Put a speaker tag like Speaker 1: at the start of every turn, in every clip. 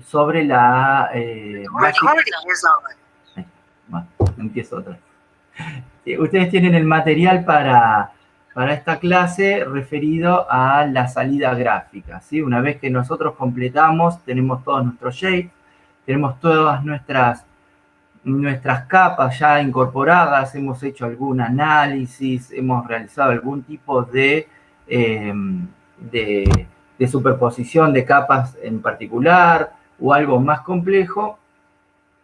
Speaker 1: sobre la... bueno, empiezo otra vez. Ustedes tienen el material para esta clase referido a la salida gráfica, ¿sí? Una vez que nosotros completamos, tenemos todos nuestros shapes, tenemos todas nuestras capas ya incorporadas, hemos hecho algún análisis, hemos realizado algún tipo de superposición de capas en particular o algo más complejo,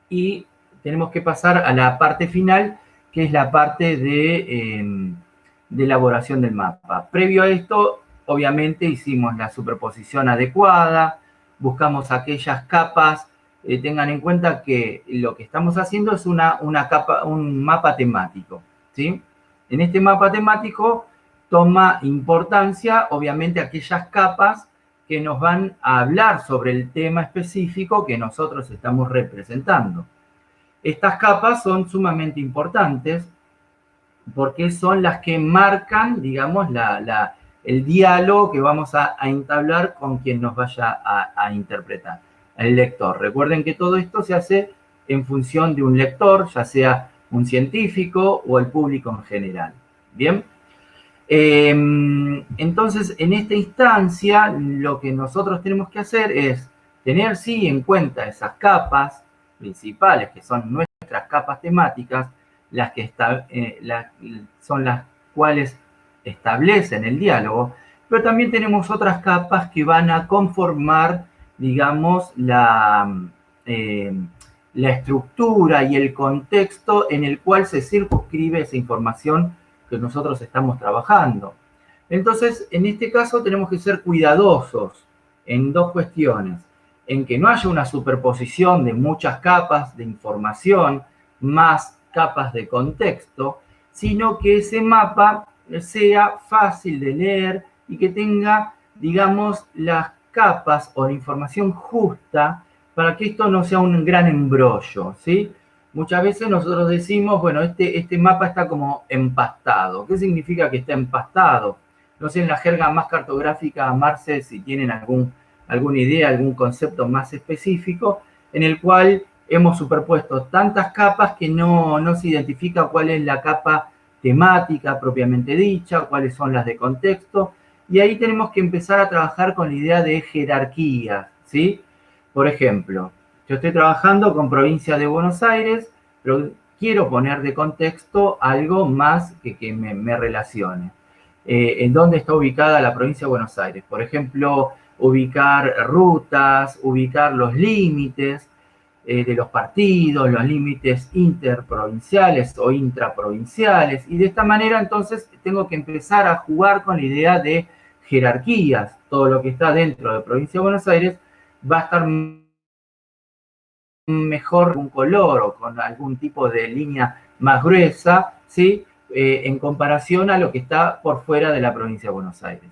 Speaker 1: y tenemos que pasar a la parte final, que es la parte de elaboración del mapa. Previo a esto, obviamente, hicimos la superposición adecuada, buscamos aquellas capas. Tengan en cuenta que lo que estamos haciendo es un mapa temático, ¿sí? En este mapa temático toma importancia, obviamente, aquellas capas que nos van a hablar sobre el tema específico que nosotros estamos representando. Estas capas son sumamente importantes porque son las que marcan, digamos, el diálogo que vamos a entablar con quien nos vaya a interpretar, el lector. Recuerden que todo esto se hace en función de un lector, ya sea un científico o el público en general. ¿Bien? Entonces, en esta instancia, lo que nosotros tenemos que hacer es tener, sí, en cuenta esas capas principales, que son nuestras capas temáticas, las que son las cuales establecen el diálogo, pero también tenemos otras capas que van a conformar, digamos, la estructura y el contexto en el cual se circunscribe esa información que nosotros estamos trabajando. Entonces, en este caso tenemos que ser cuidadosos en dos cuestiones: en que no haya una superposición de muchas capas de información más capas de contexto, sino que ese mapa sea fácil de leer y que tenga, digamos, las capas o la información justa para que esto no sea un gran embrollo, ¿sí? Muchas veces nosotros decimos, bueno, este mapa está como empastado. ¿Qué significa que está empastado? No sé, en la jerga más cartográfica, Marce, si tienen alguna idea, algún concepto más específico, en el cual hemos superpuesto tantas capas que no se identifica cuál es la capa temática propiamente dicha, cuáles son las de contexto, y ahí tenemos que empezar a trabajar con la idea de jerarquía, ¿sí? Por ejemplo, yo estoy trabajando con provincia de Buenos Aires, pero quiero poner de contexto algo más que me relacione. ¿En dónde está ubicada la provincia de Buenos Aires? Por ejemplo, ubicar rutas, ubicar los límites de los partidos, los límites interprovinciales o intraprovinciales, y de esta manera entonces tengo que empezar a jugar con la idea de jerarquías. Todo lo que está dentro de provincia de Buenos Aires va a estar mejor un color o con algún tipo de línea más gruesa, ¿sí? En comparación a lo que está por fuera de la provincia de Buenos Aires.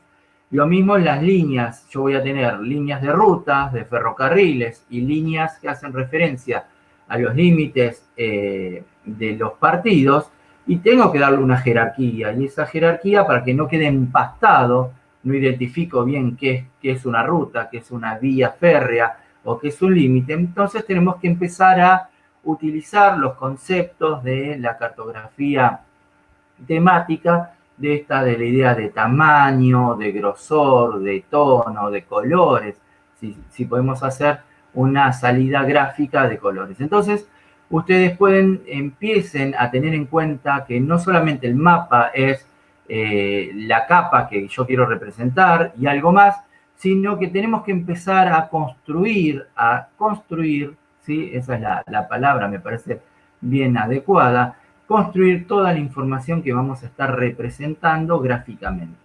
Speaker 1: Lo mismo en las líneas, yo voy a tener líneas de rutas, de ferrocarriles y líneas que hacen referencia a los límites de los partidos, y tengo que darle una jerarquía, y esa jerarquía, para que no quede empastado, no identifico bien qué es una ruta, qué es una vía férrea o qué es un límite. Entonces tenemos que empezar a utilizar los conceptos de la cartografía temática, de la idea de tamaño, de grosor, de tono, de colores, si podemos hacer una salida gráfica de colores. Entonces, ustedes empiecen a tener en cuenta que no solamente el mapa es la capa que yo quiero representar y algo más, sino que tenemos que empezar a construir, ¿sí? Esa es la palabra, me parece bien adecuada, construir toda la información que vamos a estar representando gráficamente.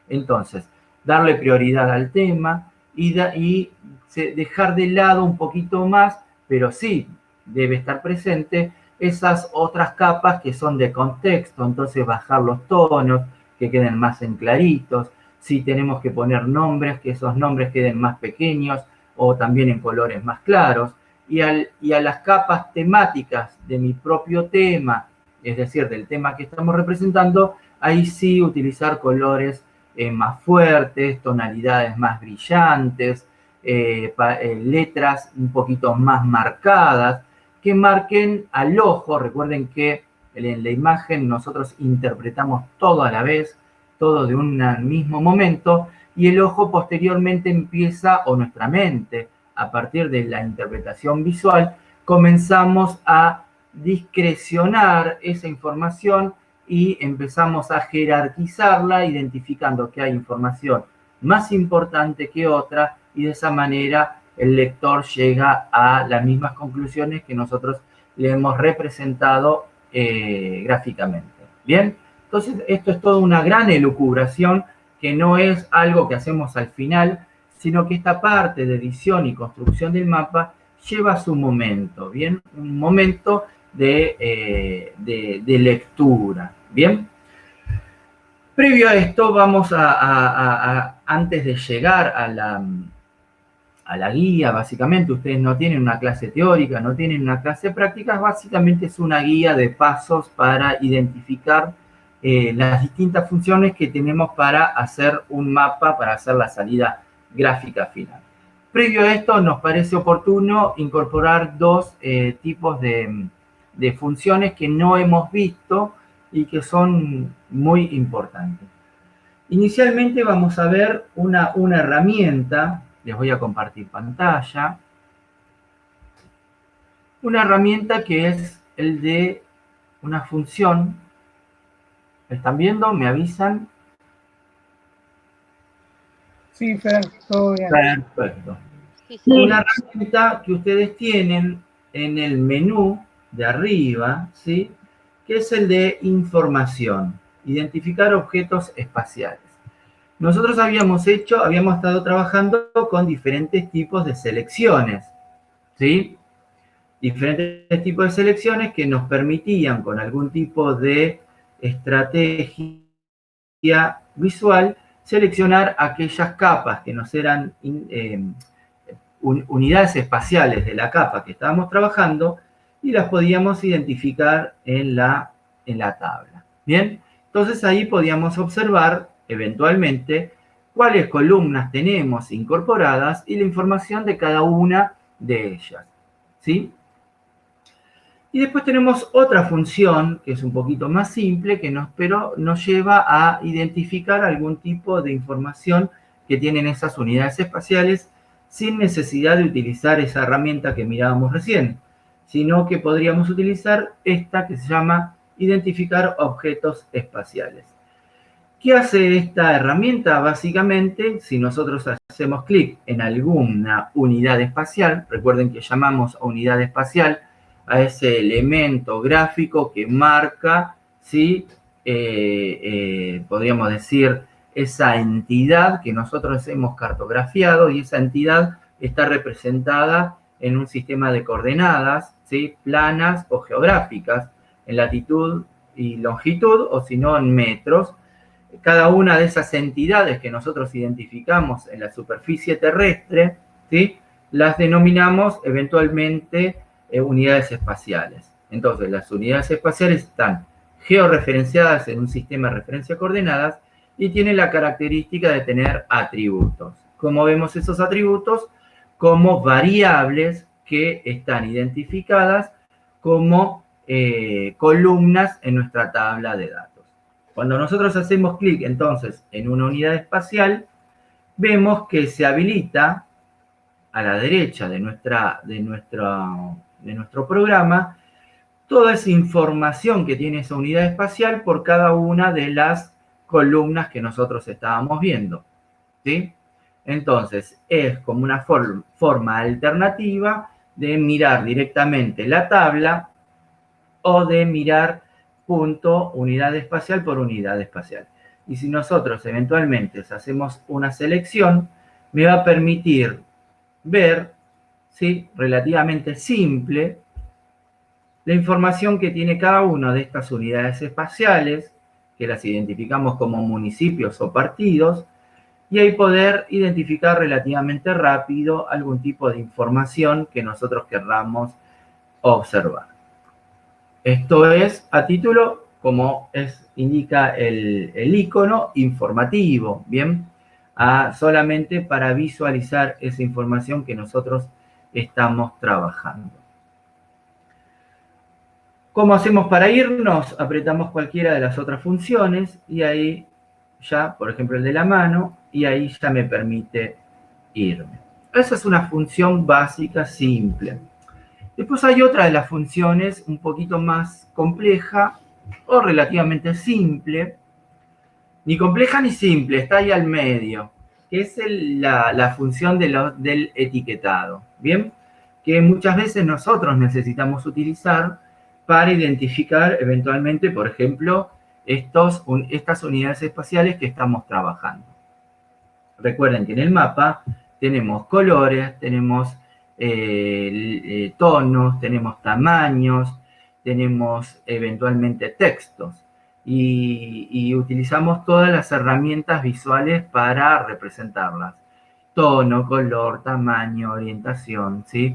Speaker 1: Entonces, darle prioridad al tema y dejar de lado un poquito más, pero sí debe estar presente, esas otras capas que son de contexto. Entonces, bajar los tonos, que queden más en claritos. Si tenemos que poner nombres, que esos nombres queden más pequeños o también en colores más claros. Y a las capas temáticas de mi propio tema, es decir, del tema que estamos representando, ahí sí utilizar colores más fuertes, tonalidades más brillantes, letras un poquito más marcadas, que marquen al ojo. Recuerden que en la imagen nosotros interpretamos todo a la vez, todo de un mismo momento, y el ojo posteriormente empieza, o nuestra mente, a partir de la interpretación visual, comenzamos a discrecionar esa información y empezamos a jerarquizarla, identificando que hay información más importante que otra, y de esa manera el lector llega a las mismas conclusiones que nosotros le hemos representado gráficamente. Bien, entonces esto es toda una gran elucubración, que no es algo que hacemos al final, sino que esta parte de edición y construcción del mapa lleva su momento, ¿bien? Un momento de lectura, ¿bien? Previo a esto, vamos antes de llegar a la guía, básicamente, ustedes no tienen una clase teórica, no tienen una clase práctica, básicamente es una guía de pasos para identificar las distintas funciones que tenemos para hacer un mapa, para hacer la salida gráfica final. Previo a esto, nos parece oportuno incorporar dos tipos de funciones que no hemos visto y que son muy importantes. Inicialmente vamos a ver una herramienta. Les voy a compartir pantalla. Una herramienta que es el de una función. ¿Están viendo? ¿Me avisan?
Speaker 2: Sí, Fer, todo bien.
Speaker 1: Perfecto.
Speaker 3: Sí, sí.
Speaker 1: Una herramienta que ustedes tienen en el menú de arriba, ¿sí? Que es el de información, identificar objetos espaciales. Nosotros habíamos estado trabajando con diferentes tipos de selecciones, ¿sí? Diferentes tipos de selecciones que nos permitían, con algún tipo de estrategia visual, seleccionar aquellas capas que nos eran unidades espaciales de la capa que estábamos trabajando, y las podíamos identificar en la tabla. Bien, entonces ahí podíamos observar eventualmente cuáles columnas tenemos incorporadas y la información de cada una de ellas, ¿sí? Y después tenemos otra función que es un poquito más simple, pero nos lleva a identificar algún tipo de información que tienen esas unidades espaciales sin necesidad de utilizar esa herramienta que mirábamos recién, sino que podríamos utilizar esta que se llama identificar objetos espaciales. ¿Qué hace esta herramienta? Básicamente, si nosotros hacemos clic en alguna unidad espacial, recuerden que llamamos a unidad espacial a ese elemento gráfico que marca, ¿sí? Podríamos decir, esa entidad que nosotros hemos cartografiado, y esa entidad está representada en un sistema de coordenadas, ¿sí? Planas o geográficas, en latitud y longitud, o si no en metros. Cada una de esas entidades que nosotros identificamos en la superficie terrestre, ¿sí? Las denominamos eventualmente unidades espaciales. Entonces, las unidades espaciales están georreferenciadas en un sistema de referencia de coordenadas y tienen la característica de tener atributos. ¿Cómo vemos esos atributos? Como variables que están identificadas como columnas en nuestra tabla de datos. Cuando nosotros hacemos clic, entonces, en una unidad espacial, vemos que se habilita a la derecha de nuestro programa toda esa información que tiene esa unidad espacial por cada una de las columnas que nosotros estábamos viendo, ¿sí? Entonces, es como una forma alternativa de mirar directamente la tabla o de mirar punto unidad espacial por unidad espacial. Y si nosotros eventualmente hacemos una selección, me va a permitir ver, ¿sí? Relativamente simple, la información que tiene cada una de estas unidades espaciales, que las identificamos como municipios o partidos, y ahí poder identificar relativamente rápido algún tipo de información que nosotros querramos observar. Esto es a título, como indica el icono, informativo, ¿bien? solamente para visualizar esa información que nosotros estamos trabajando. ¿Cómo hacemos para irnos? Apretamos cualquiera de las otras funciones y ahí ya, por ejemplo, el de la mano, y ahí ya me permite irme. Esa es una función básica simple. Después hay otra de las funciones un poquito más compleja o relativamente simple. Ni compleja ni simple, está ahí al medio, que es la función del etiquetado. ¿Bien? Que muchas veces nosotros necesitamos utilizar para identificar eventualmente, por ejemplo, estas unidades espaciales que estamos trabajando. Recuerden que en el mapa tenemos colores, tenemos tonos, tenemos tamaños, tenemos eventualmente textos y utilizamos todas las herramientas visuales para representarlas. Tono, color, tamaño, orientación, ¿sí?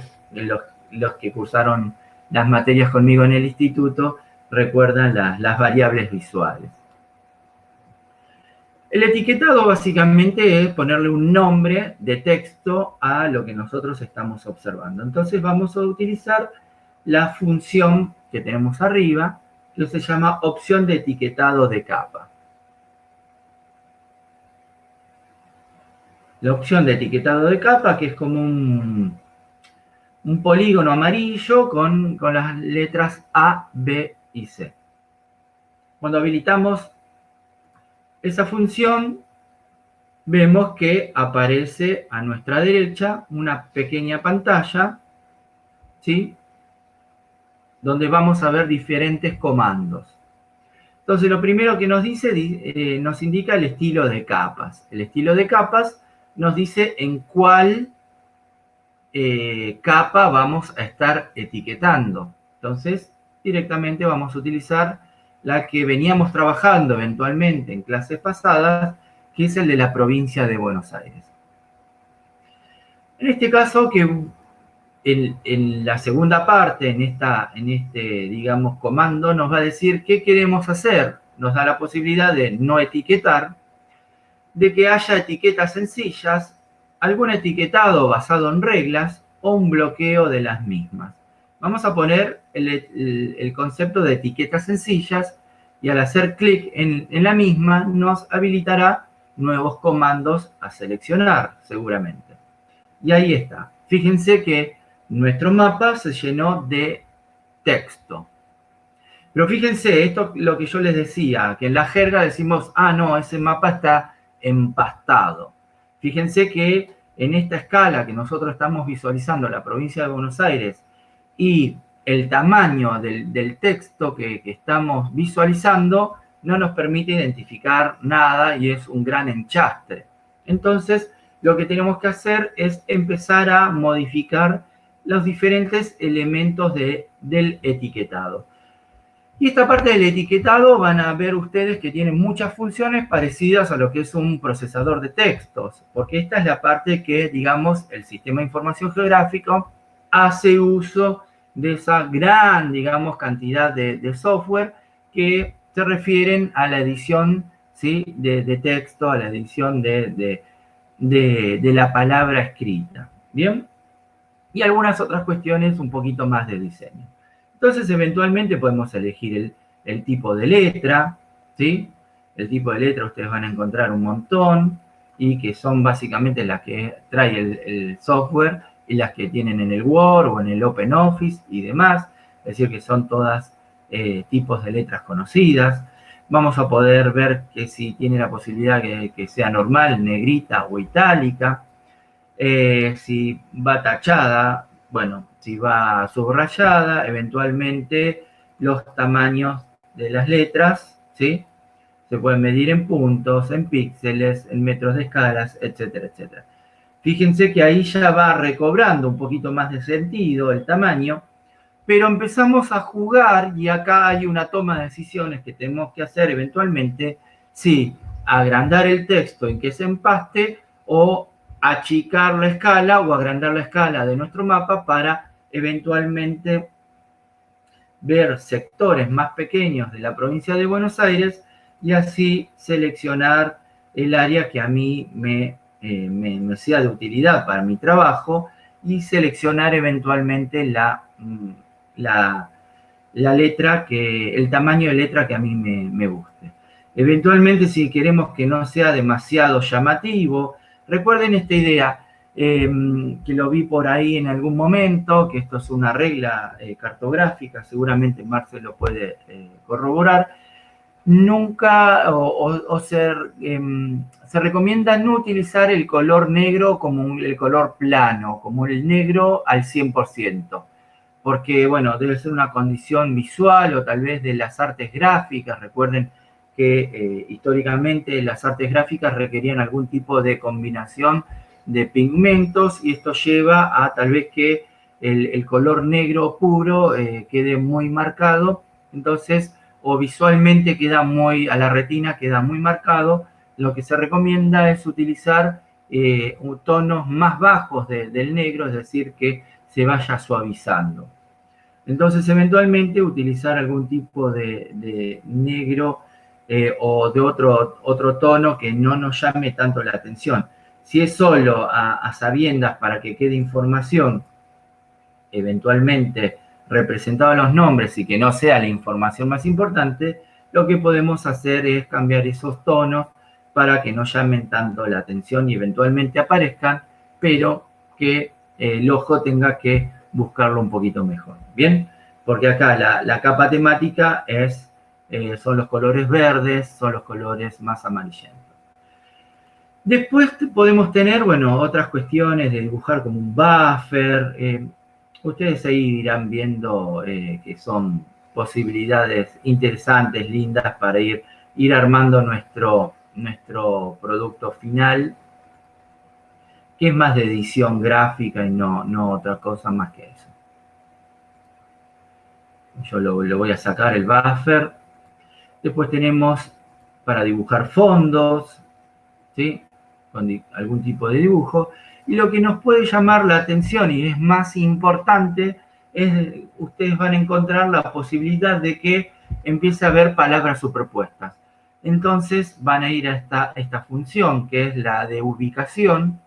Speaker 1: Los que cursaron las materias conmigo en el instituto recuerdan las variables visuales. El etiquetado básicamente es ponerle un nombre de texto a lo que nosotros estamos observando. Entonces vamos a utilizar la función que tenemos arriba, que se llama opción de etiquetado de capa. La opción de etiquetado de capa, que es como un polígono amarillo con las letras A, B y C. Cuando habilitamos esa función, vemos que aparece a nuestra derecha una pequeña pantalla, ¿sí? Donde vamos a ver diferentes comandos. Entonces, lo primero que nos dice, nos indica el estilo de capas. El estilo de capas nos dice en cuál capa vamos a estar etiquetando. Entonces, directamente vamos a utilizar la que veníamos trabajando eventualmente en clases pasadas, que es el de la provincia de Buenos Aires. En este caso, que en la segunda parte, en este, digamos, comando, nos va a decir qué queremos hacer. Nos da la posibilidad de no etiquetar, de que haya etiquetas sencillas, algún etiquetado basado en reglas o un bloqueo de las mismas. Vamos a poner el concepto de etiquetas sencillas y al hacer clic en la misma nos habilitará nuevos comandos a seleccionar, seguramente. Y ahí está. Fíjense que nuestro mapa se llenó de texto. Pero fíjense, esto es lo que yo les decía, que en la jerga decimos, no, ese mapa está empastado. Fíjense que en esta escala que nosotros estamos visualizando la provincia de Buenos Aires y el tamaño del texto que estamos visualizando no nos permite identificar nada y es un gran enchastre. Entonces, lo que tenemos que hacer es empezar a modificar los diferentes elementos del etiquetado. Y esta parte del etiquetado van a ver ustedes que tiene muchas funciones parecidas a lo que es un procesador de textos, porque esta es la parte que, digamos, el Sistema de Información Geográfica hace uso de esa gran, digamos, cantidad de software que se refieren a la edición, ¿sí? de texto, a la edición de la palabra escrita. ¿Bien? Y algunas otras cuestiones un poquito más de diseño. Entonces, eventualmente podemos elegir el tipo de letra, ¿sí? El tipo de letra ustedes van a encontrar un montón y que son básicamente las que trae el software y las que tienen en el Word o en el OpenOffice y demás. Es decir, que son todas tipos de letras conocidas. Vamos a poder ver que si tiene la posibilidad que sea normal, negrita o itálica. Si va tachada, bueno, si va subrayada, eventualmente los tamaños de las letras, ¿sí? Se pueden medir en puntos, en píxeles, en metros de escalas, etcétera, etcétera. Fíjense que ahí ya va recobrando un poquito más de sentido el tamaño, pero empezamos a jugar y acá hay una toma de decisiones que tenemos que hacer eventualmente, si agrandar el texto en que se empaste o achicar la escala o agrandar la escala de nuestro mapa para eventualmente ver sectores más pequeños de la provincia de Buenos Aires y así seleccionar el área que a mí me sea de utilidad para mi trabajo y seleccionar eventualmente la letra, el tamaño de letra que a mí me guste. Eventualmente, si queremos que no sea demasiado llamativo, recuerden esta idea, que lo vi por ahí en algún momento, que esto es una regla cartográfica, seguramente Marcel lo puede corroborar. Nunca se recomienda no utilizar el color negro como el color plano, como el negro al 100%, porque, bueno, debe ser una condición visual o tal vez de las artes gráficas. Recuerden que históricamente las artes gráficas requerían algún tipo de combinación de pigmentos y esto lleva a tal vez que el color negro puro quede muy marcado, entonces, o visualmente queda muy, a la retina queda muy marcado. Lo que se recomienda es utilizar tonos más bajos del negro, es decir, que se vaya suavizando. Entonces, eventualmente utilizar algún tipo de negro o de otro tono que no nos llame tanto la atención. Si es solo a sabiendas para que quede información, eventualmente representados los nombres y que no sea la información más importante, lo que podemos hacer es cambiar esos tonos para que no llamen tanto la atención y eventualmente aparezcan, pero que el ojo tenga que buscarlo un poquito mejor. ¿Bien? Porque acá la capa temática son los colores verdes, son los colores más amarillentos. Después podemos tener, bueno, otras cuestiones de dibujar como un buffer. Ustedes ahí irán viendo que son posibilidades interesantes, lindas para ir armando nuestro producto final, que es más de edición gráfica y no otra cosa más que eso. Yo lo voy a sacar el buffer. Después tenemos para dibujar fondos, ¿sí? Con algún tipo de dibujo. Y lo que nos puede llamar la atención y es más importante es, ustedes van a encontrar la posibilidad de que empiece a haber palabras superpuestas. Entonces van a ir a esta función que es la de ubicación,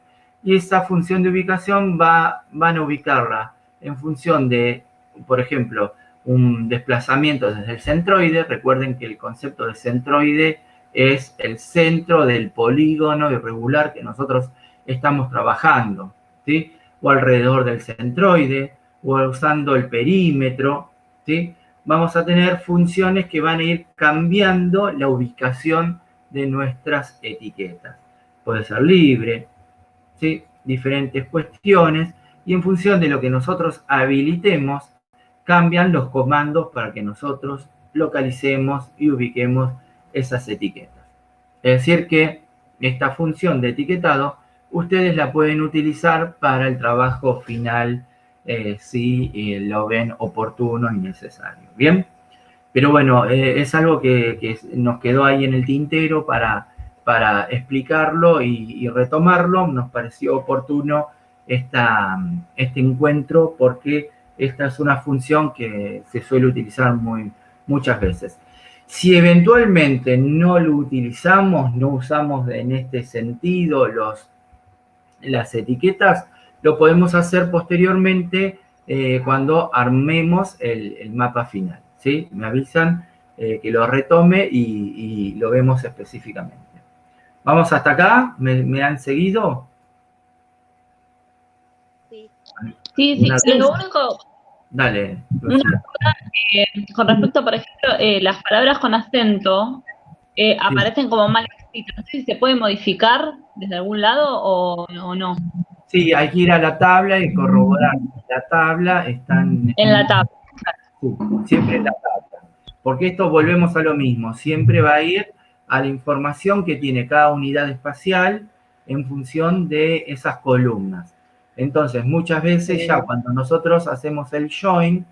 Speaker 1: y esa función de ubicación van a ubicarla en función de, por ejemplo, un desplazamiento desde el centroide. Recuerden que el concepto de centroide es el centro del polígono irregular que nosotros estamos trabajando, ¿sí? O alrededor del centroide, o usando el perímetro, ¿sí? Vamos a tener funciones que van a ir cambiando la ubicación de nuestras etiquetas. Puede ser libre, ¿sí? Diferentes cuestiones, y en función de lo que nosotros habilitemos, cambian los comandos para que nosotros localicemos y ubiquemos esas etiquetas. Es decir que esta función de etiquetado ustedes la pueden utilizar para el trabajo final si lo ven oportuno y necesario. ¿Bien? Pero bueno, es algo que nos quedó ahí en el tintero para explicarlo y retomarlo. Nos pareció oportuno este encuentro porque esta es una función que se suele utilizar muchas veces. Si eventualmente no lo utilizamos, no usamos en este sentido las etiquetas, lo podemos hacer posteriormente cuando armemos el mapa final, ¿sí? Me avisan que lo retome y lo vemos específicamente. ¿Vamos hasta acá? ¿Me han seguido?
Speaker 3: Sí, sí. Lo único...
Speaker 1: Dale,
Speaker 3: Lucía. Con respecto, por ejemplo, las palabras con acento aparecen como mal escritas. No sé si se puede modificar desde algún lado o no.
Speaker 1: Sí, hay que ir a la tabla y corroborar. La tabla están...
Speaker 3: En la tabla.
Speaker 1: Sí, siempre en la tabla. Porque esto volvemos a lo mismo. Siempre va a ir a la información que tiene cada unidad espacial en función de esas columnas. Entonces, muchas veces ya cuando nosotros hacemos el join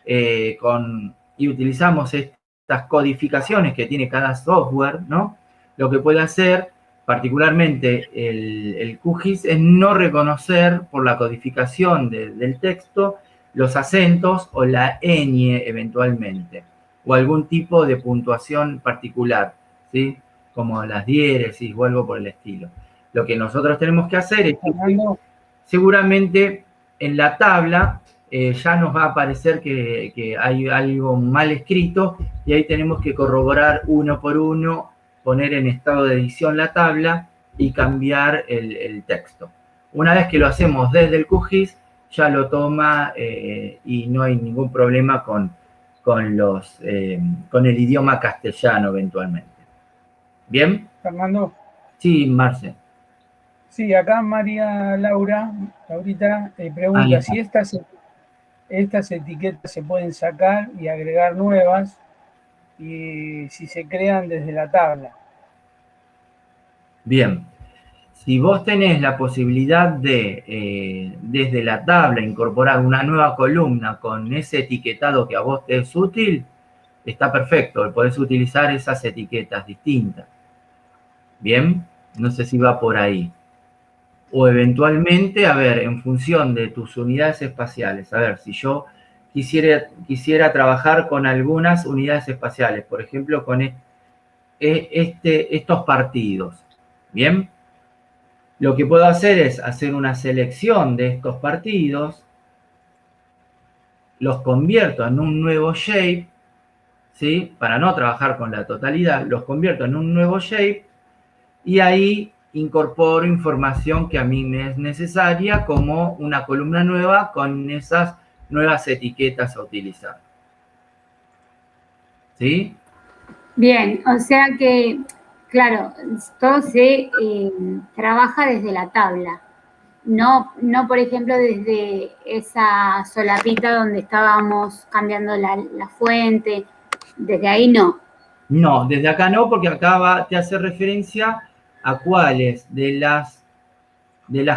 Speaker 1: y utilizamos estas codificaciones que tiene cada software, ¿no? Lo que puede hacer, particularmente el QGIS, es no reconocer por la codificación del texto los acentos o la ñ eventualmente, o algún tipo de puntuación particular, ¿sí? como las diéresis o algo por el estilo. Lo que nosotros tenemos que hacer es que
Speaker 2: Fernando,
Speaker 1: seguramente en la tabla ya nos va a aparecer que hay algo mal escrito y ahí tenemos que corroborar uno por uno, poner en estado de edición la tabla y cambiar el texto. Una vez que lo hacemos desde el QGIS, ya lo toma y no hay ningún problema con el idioma castellano eventualmente. ¿Bien?
Speaker 2: Fernando.
Speaker 1: Sí, Marce.
Speaker 2: Sí, acá María Laurita, pregunta si estas etiquetas se pueden sacar y agregar nuevas y si se crean desde la tabla.
Speaker 1: Bien. Si vos tenés la posibilidad de, desde la tabla, incorporar una nueva columna con ese etiquetado que a vos te es útil, está perfecto. Podés utilizar esas etiquetas distintas. Bien, no sé si va por ahí. O eventualmente, a ver, en función de tus unidades espaciales, a ver, si yo quisiera trabajar con algunas unidades espaciales, por ejemplo, con estos partidos, ¿bien? Lo que puedo hacer es hacer una selección de estos partidos, los convierto en un nuevo shape, ¿sí? Para no trabajar con la totalidad, los convierto en un nuevo shape y ahí incorporo información que a mí me es necesaria como una columna nueva con esas nuevas etiquetas a utilizar. ¿Sí?
Speaker 4: Bien, o sea que, claro, todo se trabaja desde la tabla, no, por ejemplo, desde esa solapita donde estábamos cambiando la fuente, desde ahí no.
Speaker 1: No, desde acá no, porque acá te hace referencia a cuáles de las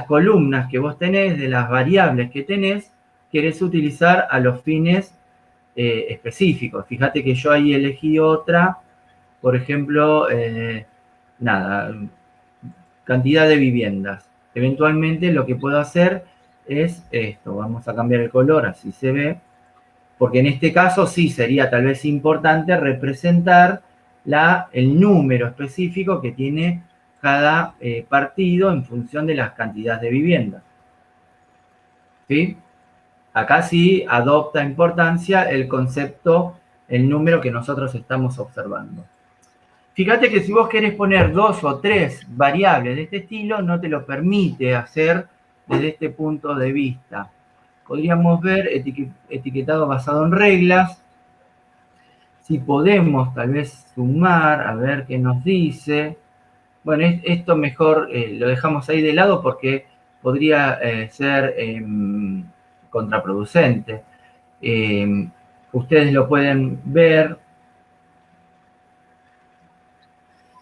Speaker 1: columnas que vos tenés, de las variables que tenés, querés utilizar a los fines específicos. Fíjate que yo ahí elegí otra, por ejemplo, cantidad de viviendas. Eventualmente lo que puedo hacer es esto. Vamos a cambiar el color, así se ve. Porque en este caso sí sería tal vez importante representar el número específico que tiene cada partido en función de las cantidades de viviendas. ¿Sí? Acá sí adopta importancia el concepto, el número que nosotros estamos observando. Fíjate que si vos querés poner 2 o 3 variables de este estilo, no te lo permite hacer desde este punto de vista. Podríamos ver etiquetado basado en reglas. Si podemos tal vez sumar, a ver qué nos dice. Bueno, esto mejor lo dejamos ahí de lado porque podría ser contraproducente. Ustedes lo pueden ver.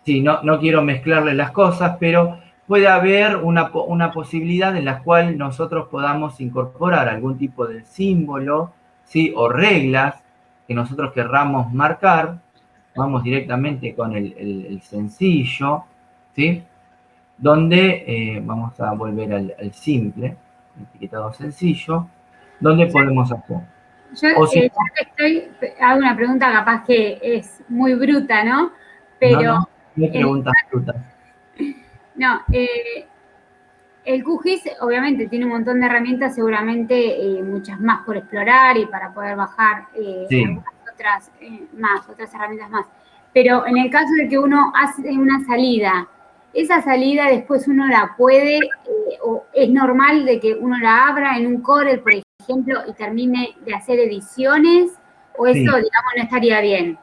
Speaker 1: Sí, no quiero mezclarle las cosas, pero puede haber una posibilidad en la cual nosotros podamos incorporar algún tipo de símbolo, ¿sí? O reglas que nosotros querramos marcar. Vamos directamente con el sencillo, ¿sí? Donde vamos a volver al simple, etiquetado sencillo, donde podemos hacer.
Speaker 4: Yo ya que hago una pregunta capaz que es muy bruta, ¿no? Pero
Speaker 1: no hay preguntas brutas.
Speaker 4: No, el QGIS obviamente tiene un montón de herramientas, seguramente muchas más por explorar y para poder bajar algunas otras herramientas más. Pero en el caso de que uno hace una salida, esa salida después uno la puede, o es normal de que uno la abra en un Corel, por ejemplo, y termine de hacer ediciones, o eso, digamos, no estaría bien.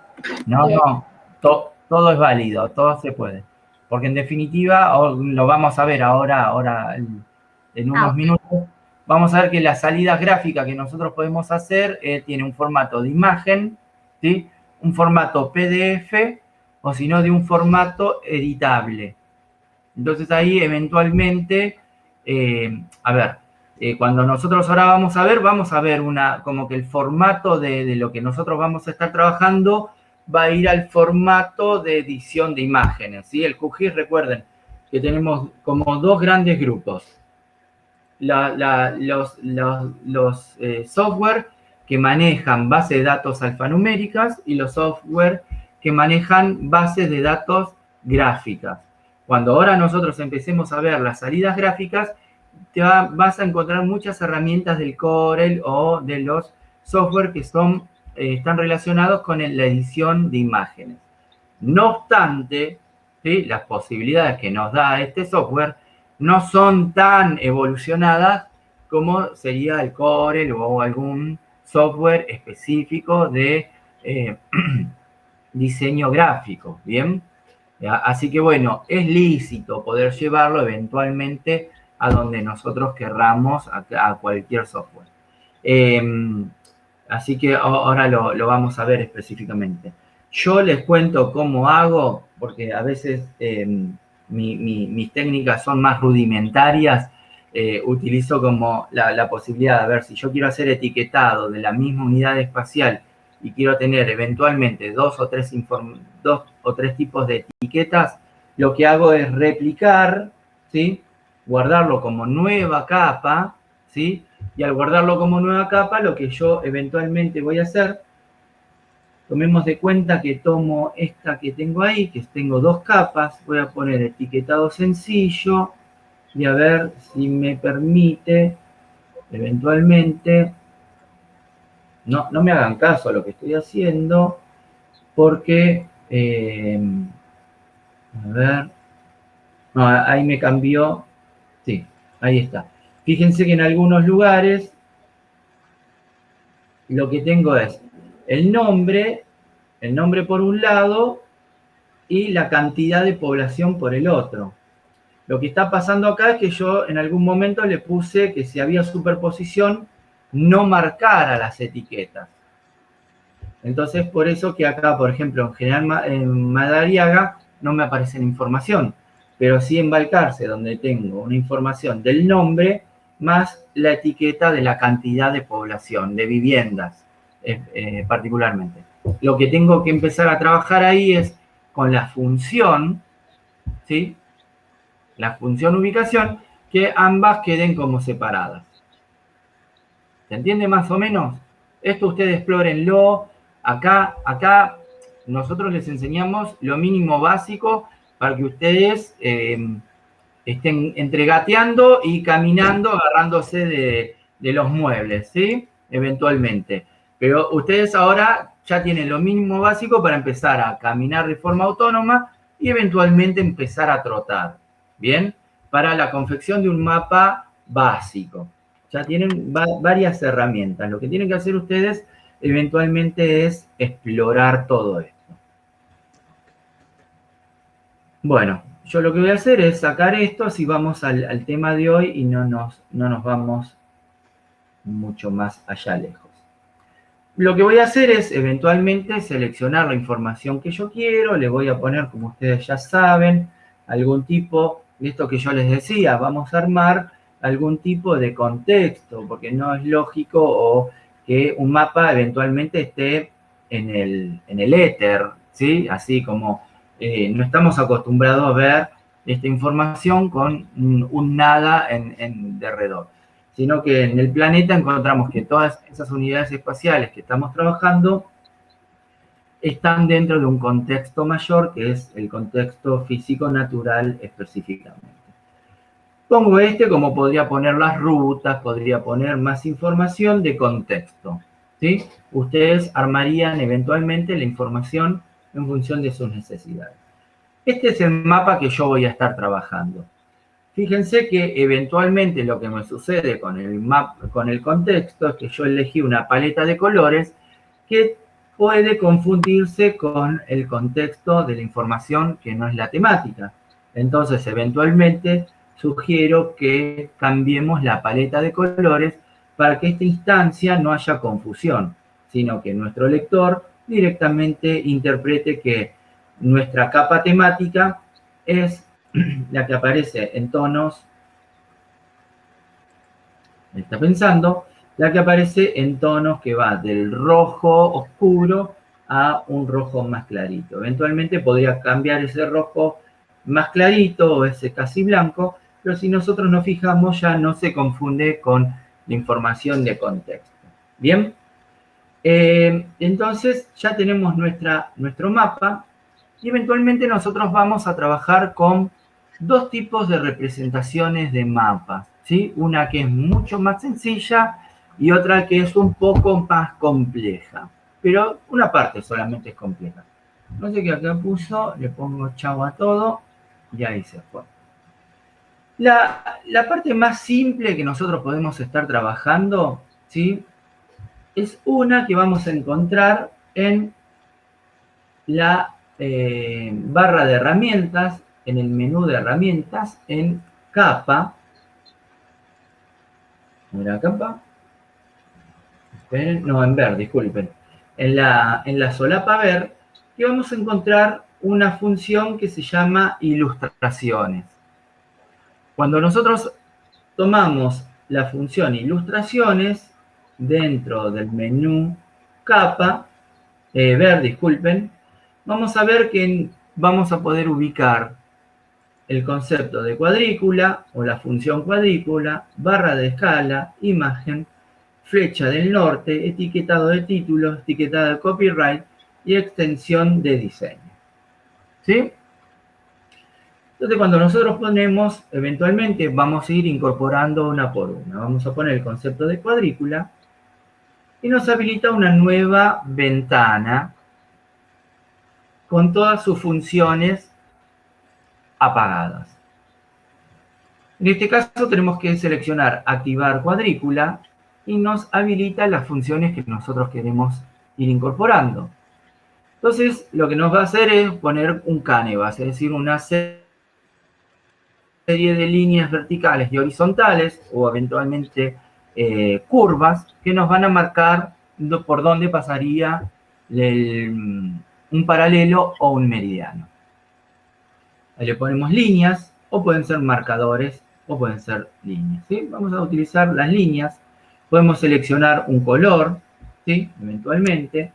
Speaker 1: No, todo es válido, todo se puede. Porque en definitiva, lo vamos a ver ahora en unos minutos, vamos a ver que la salida gráfica que nosotros podemos hacer tiene un formato de imagen, ¿sí? Un formato PDF, o si no, de un formato editable. Entonces ahí eventualmente, cuando nosotros ahora vamos a ver como que el formato de lo que nosotros vamos a estar trabajando va a ir al formato de edición de imágenes, ¿sí? El QGIS, recuerden que tenemos como dos grandes grupos. Los software que manejan bases de datos alfanuméricas y los software que manejan bases de datos gráficas. Cuando ahora nosotros empecemos a ver las salidas gráficas, vas a encontrar muchas herramientas del Corel o de los software que están relacionados con la edición de imágenes. No obstante, ¿sí?, las posibilidades que nos da este software no son tan evolucionadas como sería el Corel o algún software específico de diseño gráfico, ¿bien? Así que bueno, es lícito poder llevarlo eventualmente a donde nosotros querramos, a cualquier software. Así que ahora lo vamos a ver específicamente. Yo les cuento cómo hago, porque a veces mis técnicas son más rudimentarias. Utilizo como la posibilidad de ver si yo quiero hacer etiquetado de la misma unidad espacial y quiero tener eventualmente dos o tres tipos de etiquetas, lo que hago es replicar, ¿sí?, guardarlo como nueva capa, ¿sí? Y al guardarlo como nueva capa, lo que yo eventualmente voy a hacer, tomemos de cuenta que tomo esta que tengo ahí, que tengo dos capas, voy a poner etiquetado sencillo y a ver si me permite eventualmente, no me hagan caso a lo que estoy haciendo, porque, a ver, no, ahí me cambió, sí, ahí está. Fíjense que en algunos lugares lo que tengo es el nombre por un lado y la cantidad de población por el otro. Lo que está pasando acá es que yo en algún momento le puse que si había superposición no marcara las etiquetas. Entonces, por eso que acá, por ejemplo, en General Madariaga no me aparece la información, pero sí en Balcarce, donde tengo una información del nombre más la etiqueta de la cantidad de población, de viviendas particularmente. Lo que tengo que empezar a trabajar ahí es con la función, ¿sí?, la función ubicación, que ambas queden como separadas. ¿Se entiende más o menos? Esto ustedes explórenlo. Acá nosotros les enseñamos lo mínimo básico para que ustedes estén entregateando y caminando, agarrándose de los muebles, ¿sí? Eventualmente. Pero ustedes ahora ya tienen lo mínimo básico para empezar a caminar de forma autónoma y eventualmente empezar a trotar, ¿bien? Para la confección de un mapa básico. Ya tienen varias herramientas. Lo que tienen que hacer ustedes eventualmente es explorar todo esto. Bueno, yo lo que voy a hacer es sacar esto, así vamos al tema de hoy y no nos vamos mucho más allá lejos. Lo que voy a hacer es eventualmente seleccionar la información que yo quiero, le voy a poner, como ustedes ya saben, algún tipo de esto que yo les decía, vamos a armar algún tipo de contexto, porque no es lógico que un mapa eventualmente esté en el éter, ¿sí? Así como no estamos acostumbrados a ver esta información con un nada en derredor, sino que en el planeta encontramos que todas esas unidades espaciales que estamos trabajando están dentro de un contexto mayor, que es el contexto físico-natural específicamente. Pongo como podría poner las rutas, podría poner más información de contexto, ¿sí? Ustedes armarían eventualmente la información en función de sus necesidades. Este es el mapa que yo voy a estar trabajando. Fíjense que eventualmente lo que me sucede con el contexto es que yo elegí una paleta de colores que puede confundirse con el contexto de la información que no es la temática. Entonces, eventualmente, sugiero que cambiemos la paleta de colores para que esta instancia no haya confusión, sino que nuestro lector directamente interprete que nuestra capa temática es la que aparece en tonos, está pensando, la que aparece en tonos que va del rojo oscuro a un rojo más clarito. Eventualmente podría cambiar ese rojo más clarito o ese casi blanco, pero si nosotros nos fijamos ya no se confunde con la información de contexto. ¿Bien? Entonces ya tenemos nuestro mapa Y eventualmente nosotros vamos a trabajar con dos tipos de representaciones de mapas, ¿sí? Una que es mucho más sencilla y otra que es un poco más compleja. Pero una parte solamente es compleja. No sé qué acá puso, le pongo chau a todo y ahí se fue. La parte más simple que nosotros podemos estar trabajando, ¿sí? Es una que vamos a encontrar en la barra de herramientas, en el menú de herramientas, en capa. Mira, capa. Esperen, no, en ver, disculpen. En la solapa ver, que vamos a encontrar una función que se llama ilustraciones. Cuando nosotros tomamos la función ilustraciones dentro del menú capa, ver, disculpen, vamos a ver que vamos a poder ubicar el concepto de cuadrícula o la función cuadrícula, barra de escala, imagen, flecha del norte, etiquetado de títulos, etiquetado de copyright y extensión de diseño. ¿Sí? Entonces, cuando nosotros ponemos, eventualmente vamos a ir incorporando una por una. Vamos a poner el concepto de cuadrícula y nos habilita una nueva ventana con todas sus funciones apagadas. En este caso tenemos que seleccionar activar cuadrícula y nos habilita las funciones que nosotros queremos ir incorporando. Entonces, lo que nos va a hacer es poner un canvas, es decir, una serie de líneas verticales y horizontales o eventualmente curvas que nos van a marcar por dónde pasaría un paralelo o un meridiano. Ahí le ponemos líneas o pueden ser marcadores o pueden ser líneas, ¿sí? Vamos a utilizar las líneas. Podemos seleccionar un color, ¿sí? Eventualmente.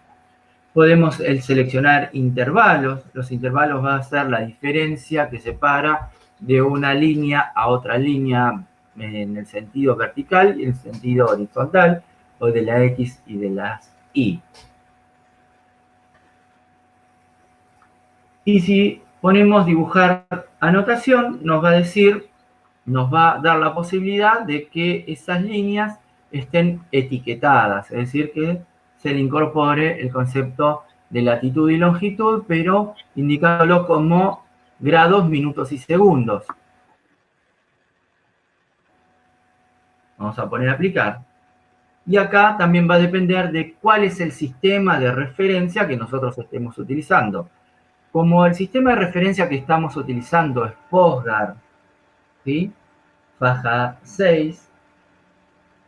Speaker 1: Podemos seleccionar intervalos. Los intervalos van a ser la diferencia que separa de una línea a otra línea en el sentido vertical y en el sentido horizontal, o de la X y de las Y. Y si ponemos dibujar anotación, nos va a decir, nos va a dar la posibilidad de que esas líneas estén etiquetadas, es decir, que se le incorpore el concepto de latitud y longitud, pero indicándolo como grados, minutos y segundos. Vamos a poner aplicar. Y acá también va a depender de cuál es el sistema de referencia que nosotros estemos utilizando. Como el sistema de referencia que estamos utilizando es PostGar, ¿sí? Faja 6,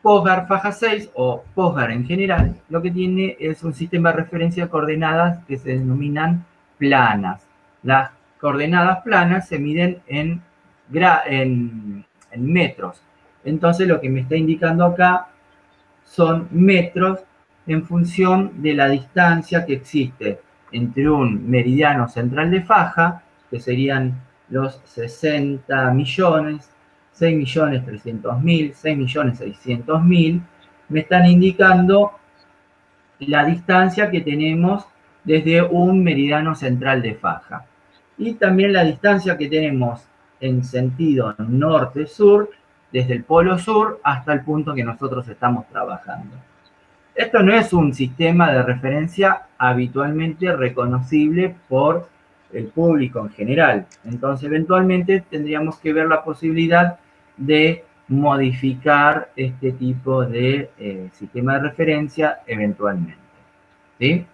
Speaker 1: PostGar Faja 6 o PostGar en general, lo que tiene es un sistema de referencia de coordenadas que se denominan planas. Las coordenadas planas se miden en metros. Entonces lo que me está indicando acá son metros en función de la distancia que existe entre un meridiano central de faja, que serían los 60 millones, 6.300.000, 6.600.000, me están indicando la distancia que tenemos desde un meridiano central de faja. Y también la distancia que tenemos en sentido norte-sur, desde el polo sur hasta el punto que nosotros estamos trabajando. Esto no es un sistema de referencia habitualmente reconocible por el público en general. Entonces, eventualmente tendríamos que ver la posibilidad de modificar este tipo de sistema de referencia eventualmente. ¿Sí?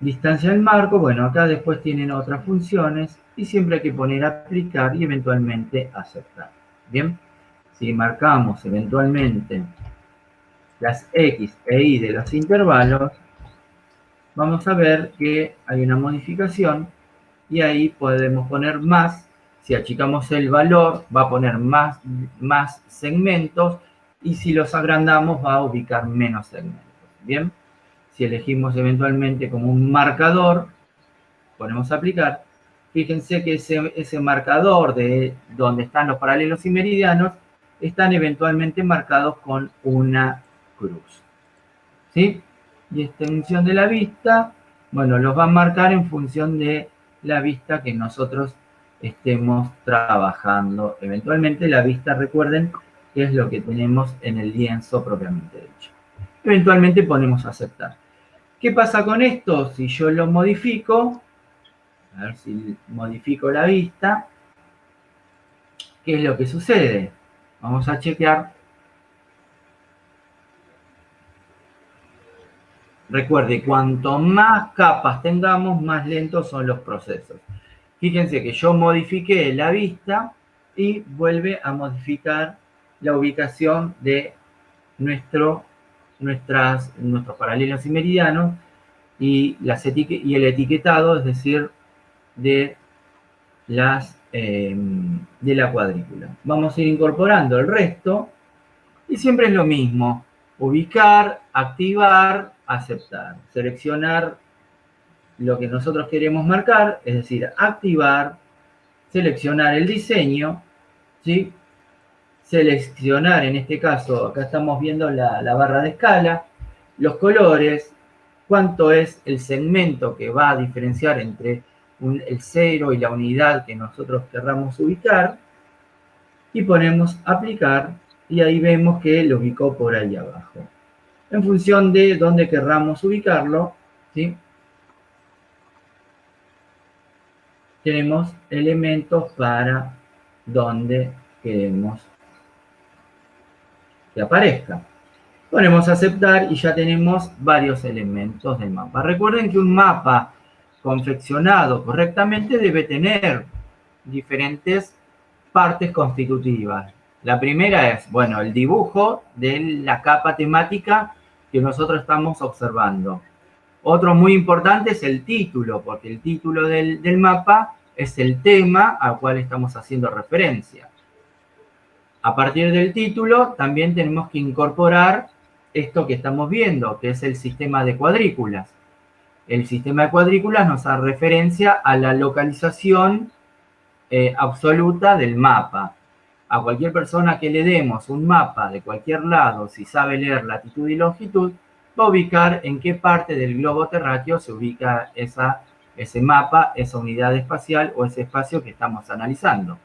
Speaker 1: Distancia del marco, bueno, acá después tienen otras funciones y siempre hay que poner aplicar y eventualmente aceptar. Bien, si marcamos eventualmente las X e Y de los intervalos, vamos a ver que hay una modificación y ahí podemos poner más. Si achicamos el valor, va a poner más segmentos y si los agrandamos va a ubicar menos segmentos. Bien, si elegimos eventualmente como un marcador, ponemos aplicar. Fíjense que ese marcador de donde están los paralelos y meridianos están eventualmente marcados con una cruz. ¿Sí? Y extensión de la vista Bueno, los va a marcar en función de la vista que nosotros estemos trabajando. Eventualmente la vista, recuerden, que es lo que tenemos en el lienzo propiamente dicho. Eventualmente ponemos aceptar. ¿Qué pasa con esto? Si yo lo modifico, a ver si modifico la vista, ¿qué es lo que sucede? Vamos a chequear. Recuerde, cuanto más capas tengamos, más lentos son los procesos. Fíjense que yo modifiqué la vista y vuelve a modificar la ubicación de nuestros paralelos y meridianos y el etiquetado, es decir, de la cuadrícula. Vamos a ir incorporando el resto y siempre es lo mismo. Ubicar, activar, aceptar. Seleccionar lo que nosotros queremos marcar, es decir, activar, seleccionar el diseño, ¿sí? Seleccionar, en este caso, acá estamos viendo la barra de escala, los colores, cuánto es el segmento que va a diferenciar entre el 0 y la unidad que nosotros querramos ubicar, y ponemos aplicar, y ahí vemos que lo ubicó por ahí abajo. En función de dónde querramos ubicarlo, ¿sí? Tenemos elementos para donde queremos que aparezca. Ponemos aceptar y ya tenemos varios elementos del mapa. Recuerden que un mapa confeccionado correctamente debe tener diferentes partes constitutivas. La primera es, bueno, el dibujo de la capa temática que nosotros estamos observando. Otro muy importante es el título, porque el título del mapa es el tema al cual estamos haciendo referencia. A partir del título también tenemos que incorporar esto que estamos viendo, que es el sistema de cuadrículas. El sistema de cuadrículas nos da referencia a la localización absoluta del mapa. A cualquier persona que le demos un mapa de cualquier lado, si sabe leer latitud y longitud, va a ubicar en qué parte del globo terráqueo se ubica ese mapa, esa unidad espacial o ese espacio que estamos analizando.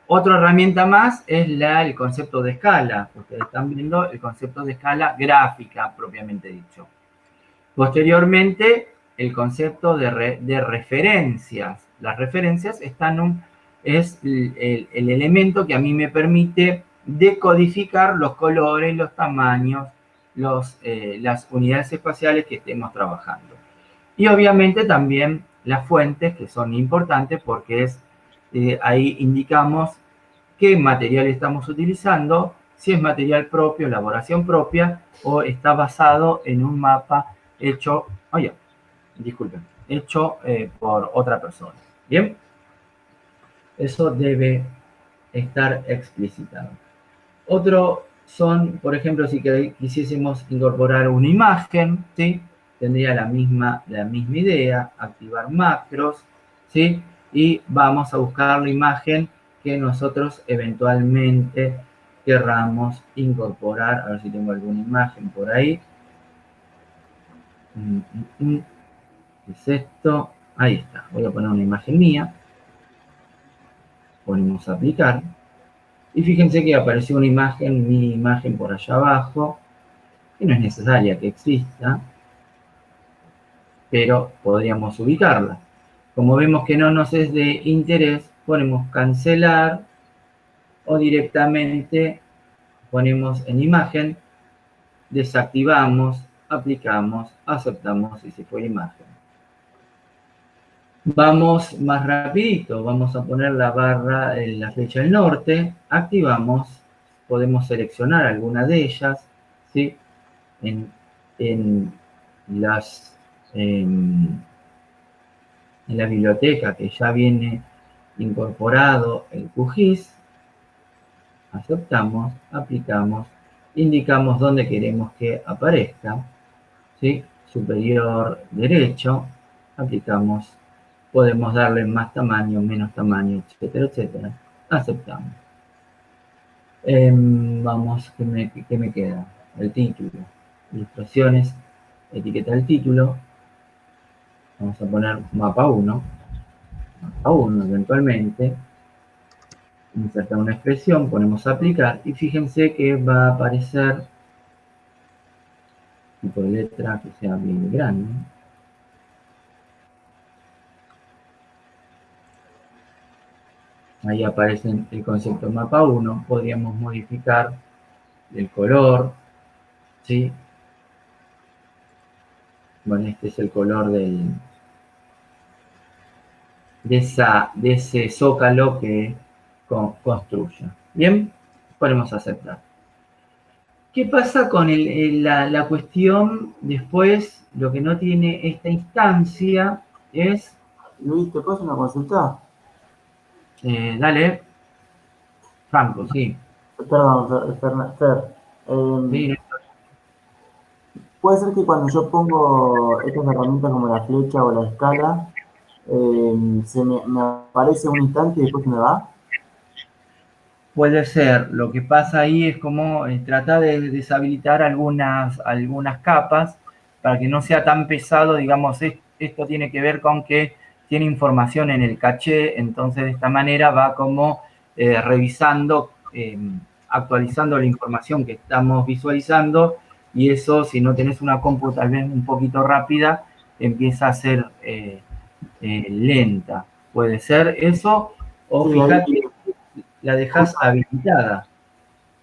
Speaker 1: Otra herramienta más es el concepto de escala. Ustedes están viendo el concepto de escala gráfica, propiamente dicho. Posteriormente, el concepto de referencias. Las referencias es el elemento que a mí me permite decodificar los colores, los tamaños, las unidades espaciales que estemos trabajando. Y obviamente también las fuentes, que son importantes porque ahí indicamos qué material estamos utilizando, si es material propio, elaboración propia, o está basado en un mapa hecho por otra persona. ¿Bien? Eso debe estar explicitado. Otro son, por ejemplo, si quisiésemos incorporar una imagen, ¿sí? Tendría la misma idea, activar macros, ¿sí? Y vamos a buscar la imagen que nosotros eventualmente querramos incorporar. A ver si tengo alguna imagen por ahí. ¿Qué es esto? Ahí está. Voy a poner una imagen mía. Ponemos aplicar. Y fíjense que apareció una imagen, mi imagen por allá abajo, que no es necesaria que exista, pero podríamos ubicarla. Como vemos que no nos es de interés, ponemos cancelar o directamente ponemos en imagen, desactivamos, aplicamos, aceptamos y se fue la imagen. Vamos más rapidito, vamos a poner la barra en la flecha del norte, activamos, podemos seleccionar alguna de ellas, ¿sí? En la biblioteca que ya viene incorporado el QGIS, aceptamos, aplicamos, indicamos dónde queremos que aparezca, ¿sí? Superior derecho, aplicamos, podemos darle más tamaño, menos tamaño, etcétera, etcétera. Aceptamos. Vamos, ¿qué me queda? El título. Ilustraciones, etiqueta del título. Vamos a poner mapa 1. Mapa 1 eventualmente. Insertar una expresión, ponemos aplicar y fíjense que va a aparecer tipo de letra que sea bien grande. Ahí aparece el concepto mapa 1. Podríamos modificar el color, ¿sí? Bueno, este es el color de ese zócalo que construya. Bien, ponemos aceptar. ¿Qué pasa con la cuestión después? Lo que no tiene esta instancia es...
Speaker 5: Luis, ¿te puedo hacer una consulta?
Speaker 1: Dale. Franco, sí.
Speaker 5: Perdón, Fer.
Speaker 1: Sí,
Speaker 5: Puede ser que cuando yo pongo estas herramientas como la flecha o la escala, se me aparece un instante y después se me va.
Speaker 1: puede ser. Lo que pasa ahí es como tratar de deshabilitar algunas capas para que no sea tan pesado. Digamos, esto tiene que ver con que tiene información en el caché, entonces de esta manera va como revisando, actualizando la información que estamos visualizando, y eso, si no tenés una compu tal vez un poquito rápida, empieza a ser lenta. Puede ser eso, o
Speaker 5: Sí,
Speaker 1: fíjate,
Speaker 5: ahí,
Speaker 1: la dejas habilitada.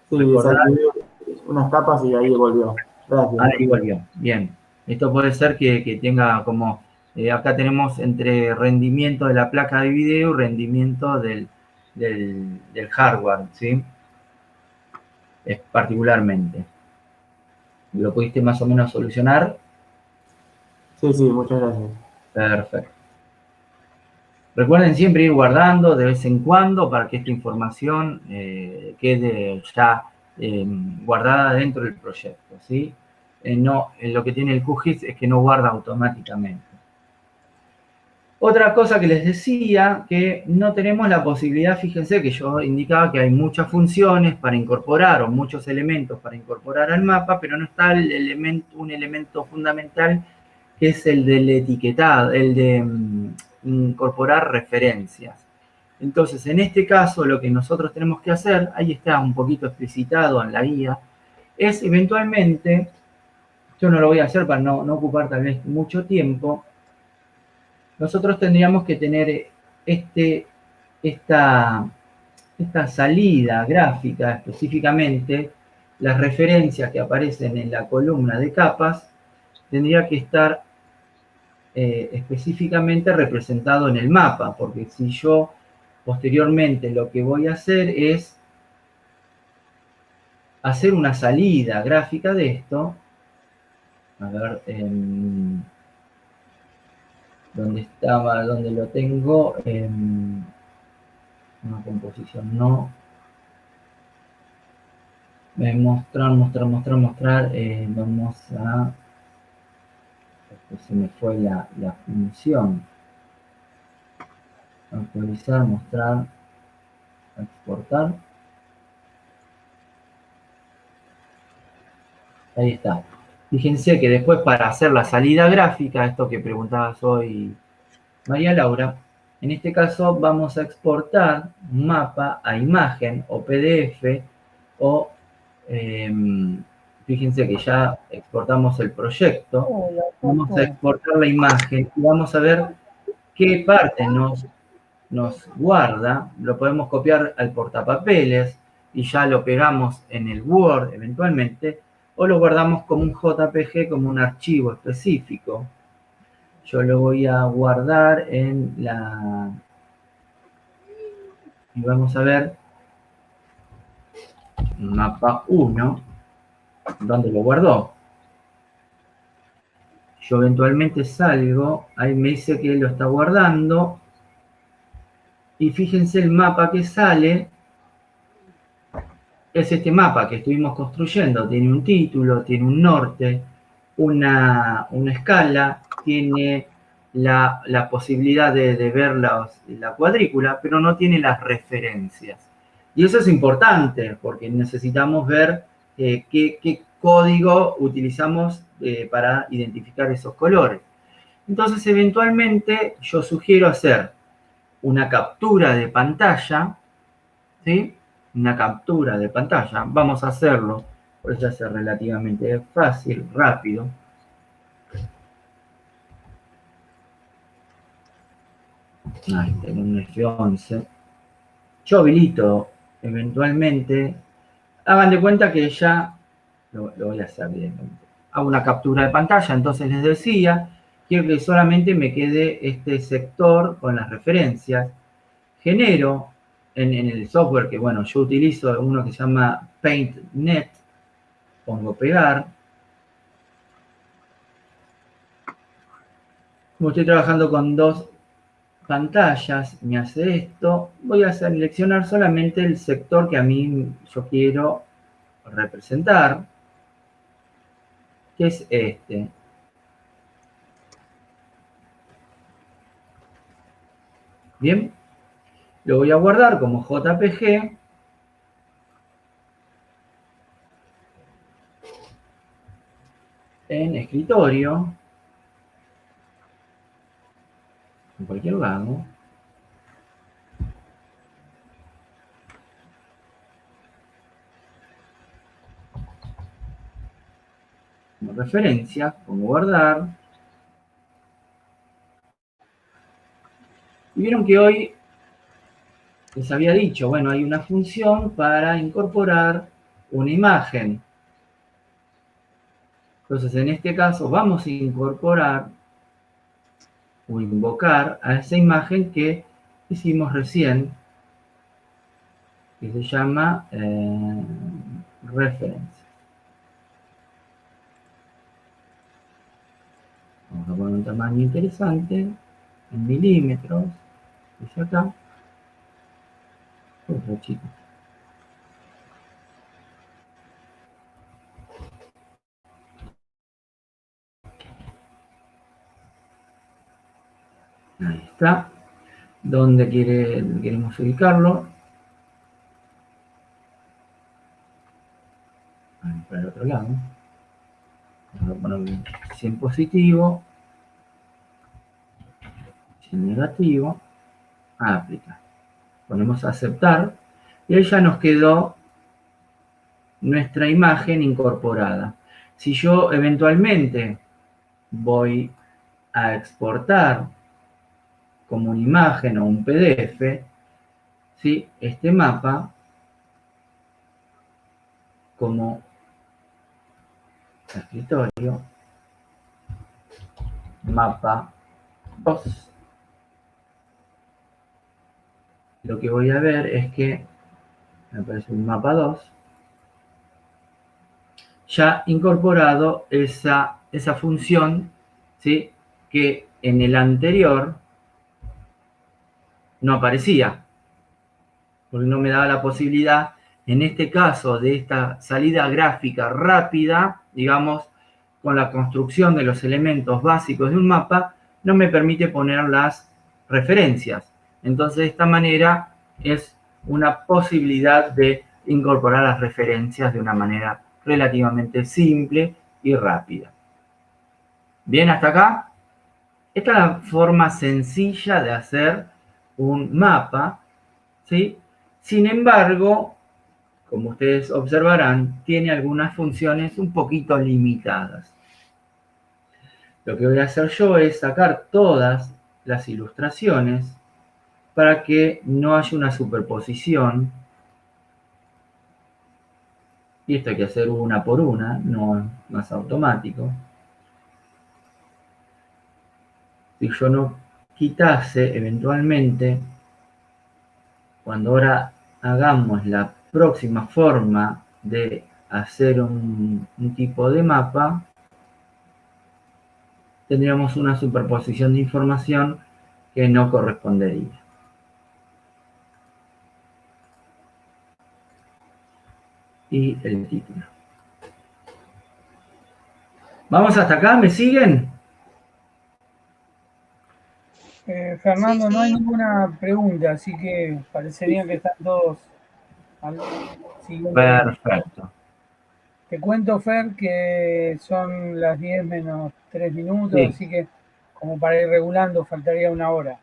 Speaker 5: sí,
Speaker 1: Recordar,
Speaker 5: desactivé unas capas y ahí volvió. Gracias.
Speaker 1: ahí volvió. Bien. Esto puede ser que tenga como, acá tenemos entre rendimiento de la placa de video y rendimiento del hardware, ¿sí? Particularmente. ¿Lo pudiste más o menos solucionar?
Speaker 5: Sí, sí, muchas gracias.
Speaker 1: Perfecto. Recuerden siempre ir guardando de vez en cuando para que esta información quede ya guardada dentro del proyecto, ¿sí? Lo que tiene el QGIS es que no guarda automáticamente. Otra cosa que les decía, que no tenemos la posibilidad, fíjense que yo indicaba que hay muchas funciones para incorporar o muchos elementos para incorporar al mapa, pero no está un elemento fundamental que es el del etiquetado, el de incorporar referencias. Entonces, en este caso, lo que nosotros tenemos que hacer, ahí está un poquito explicitado en la guía, es eventualmente, yo no lo voy a hacer para no ocupar tal vez mucho tiempo, nosotros tendríamos que tener esta salida gráfica, específicamente las referencias que aparecen en la columna de capas, tendría que estar específicamente representado en el mapa, porque si yo posteriormente lo que voy a hacer es hacer una salida gráfica de esto, a ver, donde lo tengo, una composición, no, mostrar, vamos a, se me fue la función, actualizar, mostrar, exportar, ahí está. Fíjense que después, para hacer la salida gráfica, esto que preguntabas hoy María Laura, en este caso vamos a exportar un mapa a imagen o PDF, o fíjense que ya exportamos el proyecto, vamos a exportar la imagen y vamos a ver qué parte nos guarda. Lo podemos copiar al portapapeles y ya lo pegamos en el Word eventualmente, o lo guardamos como un JPG, como un archivo específico. Yo lo voy a guardar en la... Y vamos a ver mapa 1, ¿dónde lo guardó? Yo eventualmente salgo, ahí me dice que lo está guardando, y fíjense el mapa que sale, es este mapa que estuvimos construyendo, tiene un título, tiene un norte, una escala, tiene la posibilidad de ver la cuadrícula, pero no tiene las referencias. Y eso es importante porque necesitamos ver qué código utilizamos para identificar esos colores. Entonces, eventualmente, yo sugiero hacer una captura de pantalla, ¿sí? Una captura de pantalla. Vamos a hacerlo, pues ya es relativamente fácil, rápido. Ahí tengo un F11. Yo habilito eventualmente. Hagan de cuenta que ya lo voy a hacer bien. Hago una captura de pantalla, entonces les decía, quiero que solamente me quede este sector con las referencias. Genero en el software que, bueno, yo utilizo uno que se llama PaintNet. Pongo pegar. Como estoy trabajando con dos pantallas, me hace esto. Voy a seleccionar solamente el sector que a mí yo quiero representar, que es este. Bien, lo voy a guardar como JPG. En escritorio, en cualquier lado. Como referencia, como guardar. Y vieron que hoy les había dicho, bueno, hay una función para incorporar una imagen. Entonces, en este caso, vamos a incorporar o invocar a esa imagen que hicimos recién, que se llama reference. Vamos a poner un tamaño interesante, en milímetros, dice acá. Otro chico. Ahí está. ¿Dónde queremos ubicarlo? Ahí, para el otro lado. Vamos a poner 100 positivo, 100 negativo. Aplicar. Ponemos aceptar. Y ahí ya nos quedó nuestra imagen incorporada. Si yo eventualmente voy a exportar como una imagen o un PDF, ¿sí? Este mapa como escritorio, mapa 2. Lo que voy a ver es que me aparece un mapa 2. Ya incorporado esa función, ¿sí? Que en el anterior no aparecía, porque no me daba la posibilidad, en este caso, de esta salida gráfica rápida, digamos, con la construcción de los elementos básicos de un mapa, no me permite poner las referencias. Entonces, de esta manera es una posibilidad de incorporar las referencias de una manera relativamente simple y rápida. ¿Bien hasta acá? Esta es la forma sencilla de hacer un mapa, ¿sí? Sin embargo, como ustedes observarán, tiene algunas funciones un poquito limitadas. Lo que voy a hacer yo es sacar todas las ilustraciones para que no haya una superposición. Y esto hay que hacer una por una, no es más automático. Si yo no quitase eventualmente, cuando ahora hagamos la próxima forma de hacer un tipo de mapa, tendríamos una superposición de información que no correspondería. Y el título. ¿Vamos hasta acá? ¿Me siguen?
Speaker 2: Fernando,
Speaker 6: Sí,
Speaker 2: no hay
Speaker 6: sí.
Speaker 2: ninguna pregunta, así que parecería que están todos al siguiente.
Speaker 1: Perfecto.
Speaker 2: Te cuento, Fer, que son las 10 menos 3 minutos,
Speaker 1: Sí.
Speaker 2: así que como para ir regulando, faltaría 1 hora.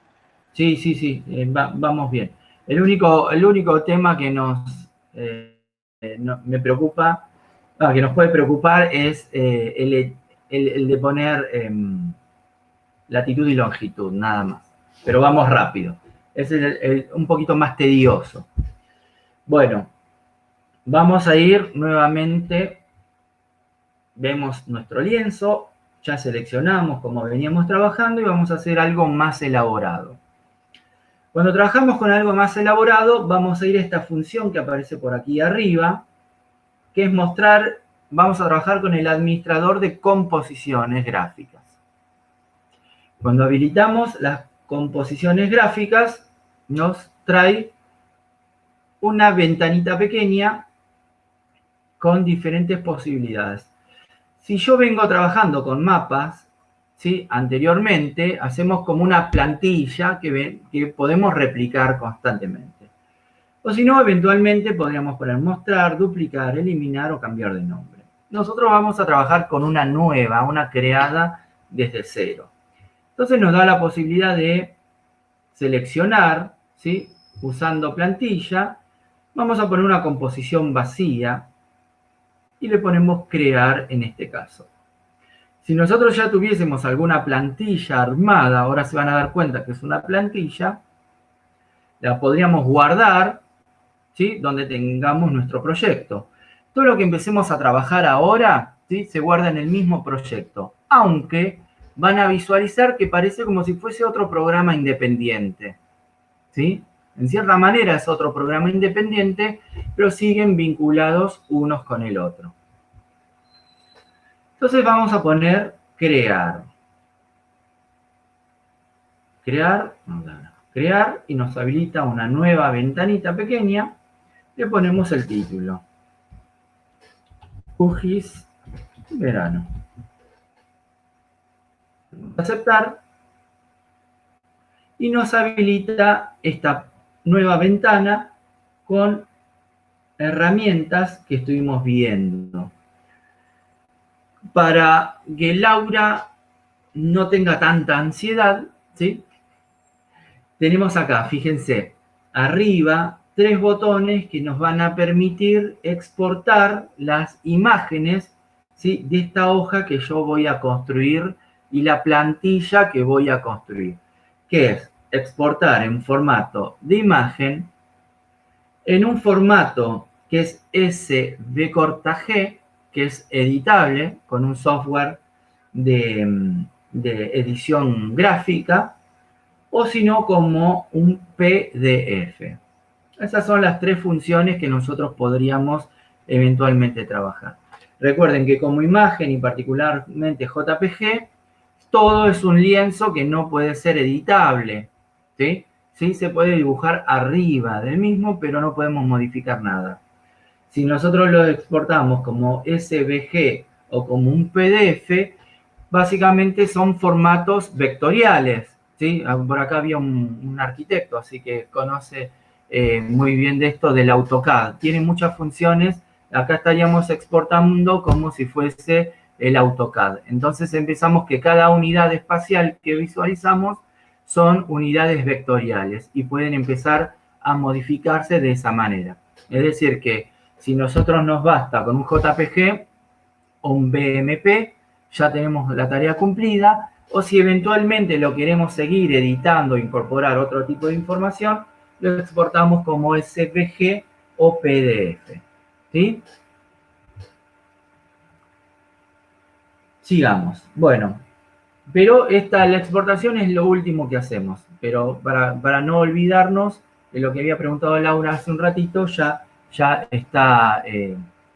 Speaker 1: Sí, vamos bien. El único tema que me preocupa, que nos puede preocupar es el de poner latitud y longitud, nada más. Pero vamos rápido. Es un poquito más tedioso. Bueno, vamos a ir nuevamente. Vemos nuestro lienzo, ya seleccionamos como veníamos trabajando y vamos a hacer algo más elaborado. Cuando trabajamos con algo más elaborado, vamos a ir a esta función que aparece por aquí arriba, que es mostrar, vamos a trabajar con el administrador de composiciones gráficas. Cuando habilitamos las composiciones gráficas, nos trae una ventanita pequeña con diferentes posibilidades. Si yo vengo trabajando con mapas, ¿sí? Anteriormente hacemos como una plantilla que podemos replicar constantemente. O si no, eventualmente podríamos poner mostrar, duplicar, eliminar o cambiar de nombre. Nosotros vamos a trabajar con una nueva, una creada desde cero. Entonces nos da la posibilidad de seleccionar, ¿sí? Usando plantilla, vamos a poner una composición vacía y le ponemos crear en este caso. Si nosotros ya tuviésemos alguna plantilla armada, ahora se van a dar cuenta que es una plantilla, la podríamos guardar, ¿sí? Donde tengamos nuestro proyecto. Todo lo que empecemos a trabajar ahora, ¿sí? Se guarda en el mismo proyecto, aunque van a visualizar que parece como si fuese otro programa independiente, ¿sí? En cierta manera es otro programa independiente, pero siguen vinculados unos con el otro. Entonces vamos a poner crear. Crear y nos habilita una nueva ventanita pequeña. Le ponemos el título. QGIS verano. Aceptar. Y nos habilita esta nueva ventana con herramientas que estuvimos viendo. Para que Laura no tenga tanta ansiedad, ¿sí? Tenemos acá, fíjense, arriba 3 botones que nos van a permitir exportar las imágenes, ¿sí? De esta hoja que yo voy a construir y la plantilla que voy a construir, que es exportar en formato de imagen, en un formato que es SVG, que es editable con un software de edición gráfica, o si no como un PDF. Esas son las 3 funciones que nosotros podríamos eventualmente trabajar. Recuerden que como imagen y particularmente JPG, todo es un lienzo que no puede ser editable, ¿sí? Sí se puede dibujar arriba del mismo, pero no podemos modificar nada. Si nosotros lo exportamos como SVG o como un PDF, básicamente son formatos vectoriales, ¿sí? Por acá había un arquitecto, así que conoce muy bien de esto del AutoCAD. Tiene muchas funciones. Acá estaríamos exportando como si fuese el AutoCAD. Entonces empezamos que cada unidad espacial que visualizamos son unidades vectoriales y pueden empezar a modificarse de esa manera. Es decir que si nosotros nos basta con un JPG o un BMP, ya tenemos la tarea cumplida, o si eventualmente lo queremos seguir editando, incorporar otro tipo de información, lo exportamos como SVG o PDF. ¿Sí? Sigamos. Bueno, pero la exportación es lo último que hacemos. Pero para no olvidarnos de lo que había preguntado Laura hace un ratito, ya está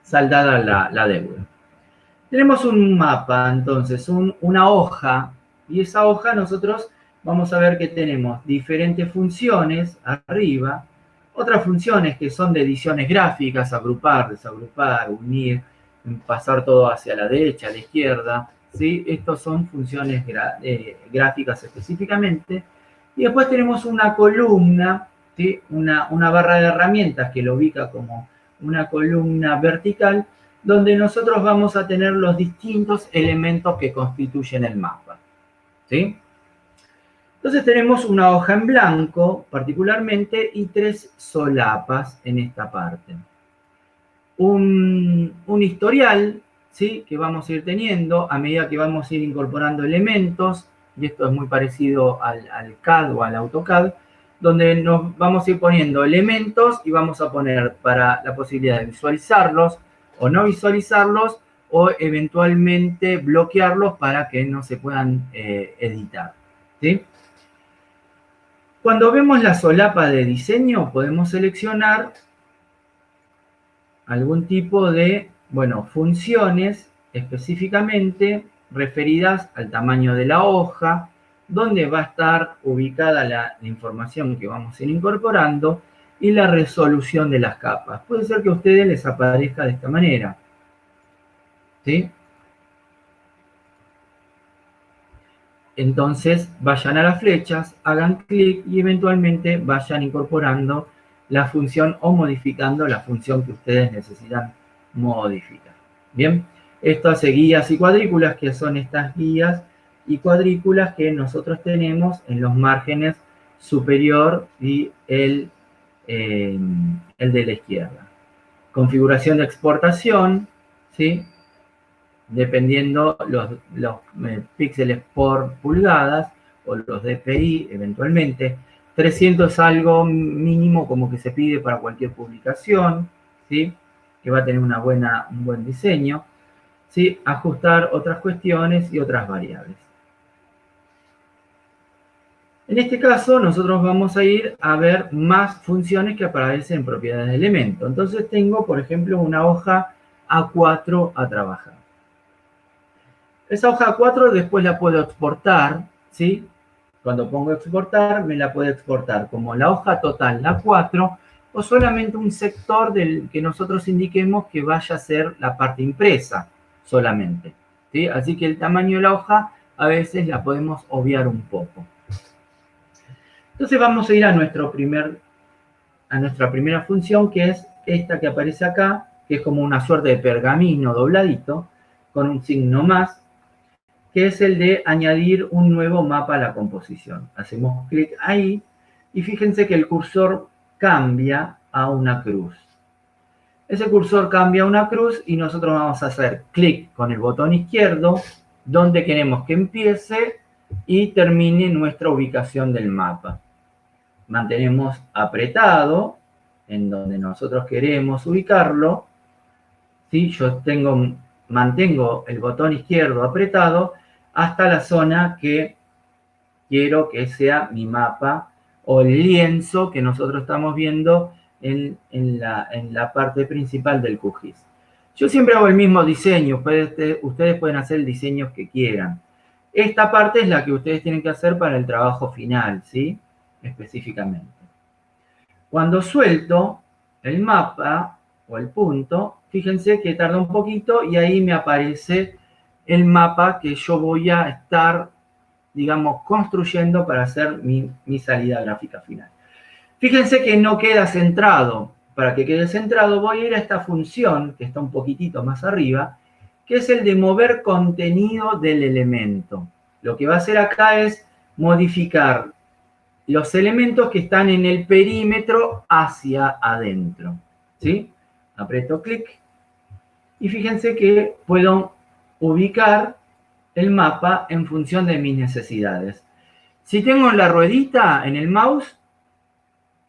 Speaker 1: saldada la deuda. Tenemos un mapa, entonces, una hoja, y esa hoja nosotros vamos a ver que tenemos diferentes funciones arriba, otras funciones que son de ediciones gráficas, agrupar, desagrupar, unir, pasar todo hacia la derecha, a la izquierda, ¿sí? Estas son funciones gráficas específicamente. Y después tenemos una columna, ¿sí? Una barra de herramientas que lo ubica como una columna vertical, donde nosotros vamos a tener los distintos elementos que constituyen el mapa, ¿sí? Entonces tenemos una hoja en blanco, particularmente, y 3 solapas en esta parte. Un historial, ¿sí?, que vamos a ir teniendo a medida que vamos a ir incorporando elementos, y esto es muy parecido al CAD o al AutoCAD, donde nos vamos a ir poniendo elementos y vamos a poner para la posibilidad de visualizarlos o no visualizarlos, o eventualmente bloquearlos para que no se puedan editar, ¿sí? Cuando vemos la solapa de diseño, podemos seleccionar algún tipo de, bueno, funciones específicamente referidas al tamaño de la hoja, donde va a estar ubicada la información que vamos a ir incorporando y la resolución de las capas. Puede ser que a ustedes les aparezca de esta manera, ¿sí? Entonces vayan a las flechas, hagan clic y eventualmente vayan incorporando la función o modificando la función que ustedes necesitan modificar. Bien, esto hace guías y cuadrículas, que son estas guías y cuadrículas que nosotros tenemos en los márgenes superior y el de la izquierda. Configuración de exportación, ¿sí?, dependiendo los píxeles por pulgadas o los dpi eventualmente. 300 es algo mínimo como que se pide para cualquier publicación, ¿sí?, que va a tener un buen diseño. ¿Sí? Ajustar otras cuestiones y otras variables. En este caso, nosotros vamos a ir a ver más funciones que aparecen en propiedades de elemento. Entonces tengo, por ejemplo, una hoja A4 a trabajar. Esa hoja A4 después la puedo exportar, ¿sí? Cuando pongo exportar, me la puede exportar como la hoja total, la 4, o solamente un sector del que nosotros indiquemos que vaya a ser la parte impresa solamente, ¿sí? Así que el tamaño de la hoja a veces la podemos obviar un poco. Entonces vamos a ir a nuestra primera función, que es esta que aparece acá, que es como una suerte de pergamino dobladito, con un signo más, que es el de añadir un nuevo mapa a la composición. Hacemos clic ahí y fíjense que el cursor cambia a una cruz. Ese cursor cambia a una cruz y nosotros vamos a hacer clic con el botón izquierdo donde queremos que empiece y termine nuestra ubicación del mapa. Mantenemos apretado en donde nosotros queremos ubicarlo. ¿Sí? Yo mantengo el botón izquierdo apretado hasta la zona que quiero que sea mi mapa o el lienzo que nosotros estamos viendo en la parte principal del QGIS. Yo siempre hago el mismo diseño, ustedes pueden hacer el diseño que quieran. Esta parte es la que ustedes tienen que hacer para el trabajo final, ¿sí? Específicamente. Cuando suelto el mapa o el punto, fíjense que tarda un poquito y ahí me aparece el mapa que yo voy a estar, digamos, construyendo para hacer mi salida gráfica final. Fíjense que no queda centrado. Para que quede centrado voy a ir a esta función, que está un poquitito más arriba, que es el de mover contenido del elemento. Lo que va a hacer acá es modificar los elementos que están en el perímetro hacia adentro, ¿sí? Aprieto clic y fíjense que puedo ubicar el mapa en función de mis necesidades. Si tengo la ruedita en el mouse,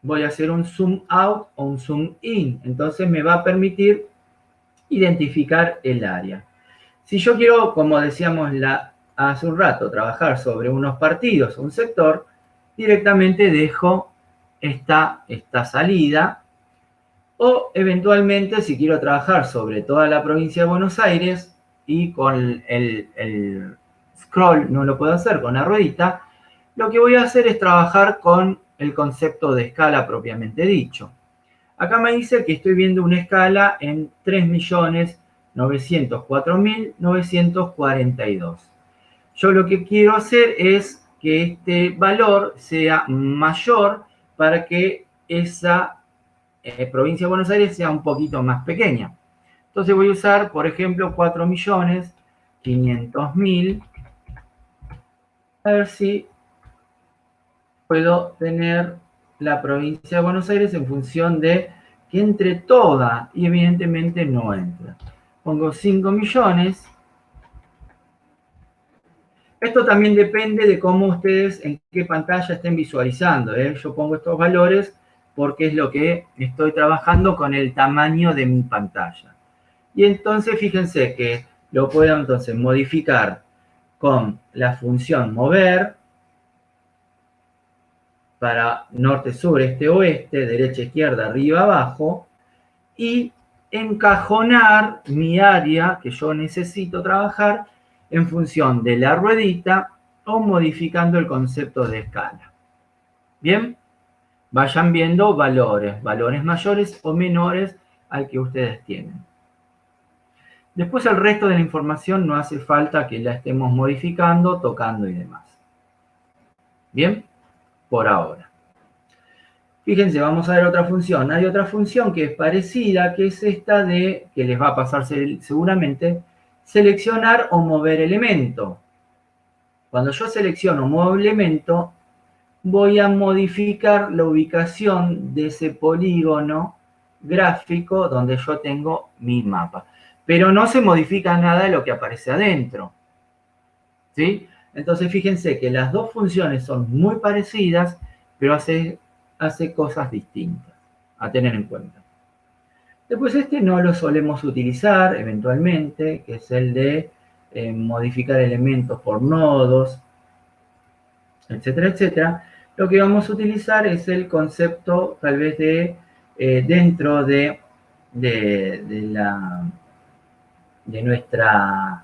Speaker 1: voy a hacer un zoom out o un zoom in. Entonces me va a permitir identificar el área. Si yo quiero, como decíamos hace un rato, trabajar sobre unos partidos o un sector, directamente dejo esta salida. O eventualmente, si quiero trabajar sobre toda la provincia de Buenos Aires y con el scroll no lo puedo hacer con la ruedita, lo que voy a hacer es trabajar con el concepto de escala propiamente dicho. Acá me dice que estoy viendo una escala en 3.904.942. Yo lo que quiero hacer es que este valor sea mayor para que esa provincia de Buenos Aires sea un poquito más pequeña. Entonces voy a usar, por ejemplo, 4.500.000. A ver si puedo tener la provincia de Buenos Aires en función de que entre toda, y evidentemente no entra. Pongo 5 millones. Esto también depende de cómo ustedes, en qué pantalla estén visualizando. Yo pongo estos valores porque es lo que estoy trabajando con el tamaño de mi pantalla. Y entonces fíjense que lo puedo entonces modificar con la función mover para norte, sur, este, oeste, derecha, izquierda, arriba, abajo, y encajonar mi área que yo necesito trabajar en función de la ruedita o modificando el concepto de escala. Bien, vayan viendo valores mayores o menores al que ustedes tienen. Después el resto de la información no hace falta que la estemos modificando, tocando y demás. Bien, por ahora. Fíjense, vamos a ver otra función. Hay otra función que es parecida, que es esta de, que les va a pasar seguramente, seleccionar o mover elemento. Cuando yo selecciono o muevo elemento, voy a modificar la ubicación de ese polígono gráfico donde yo tengo mi mapa. Pero no se modifica nada de lo que aparece adentro. ¿Sí? Entonces, fíjense que las dos funciones son muy parecidas, pero hace cosas distintas a tener en cuenta. Después este no lo solemos utilizar eventualmente, que es el de modificar elementos por nodos, etcétera, etcétera. Lo que vamos a utilizar es el concepto tal vez de dentro de nuestra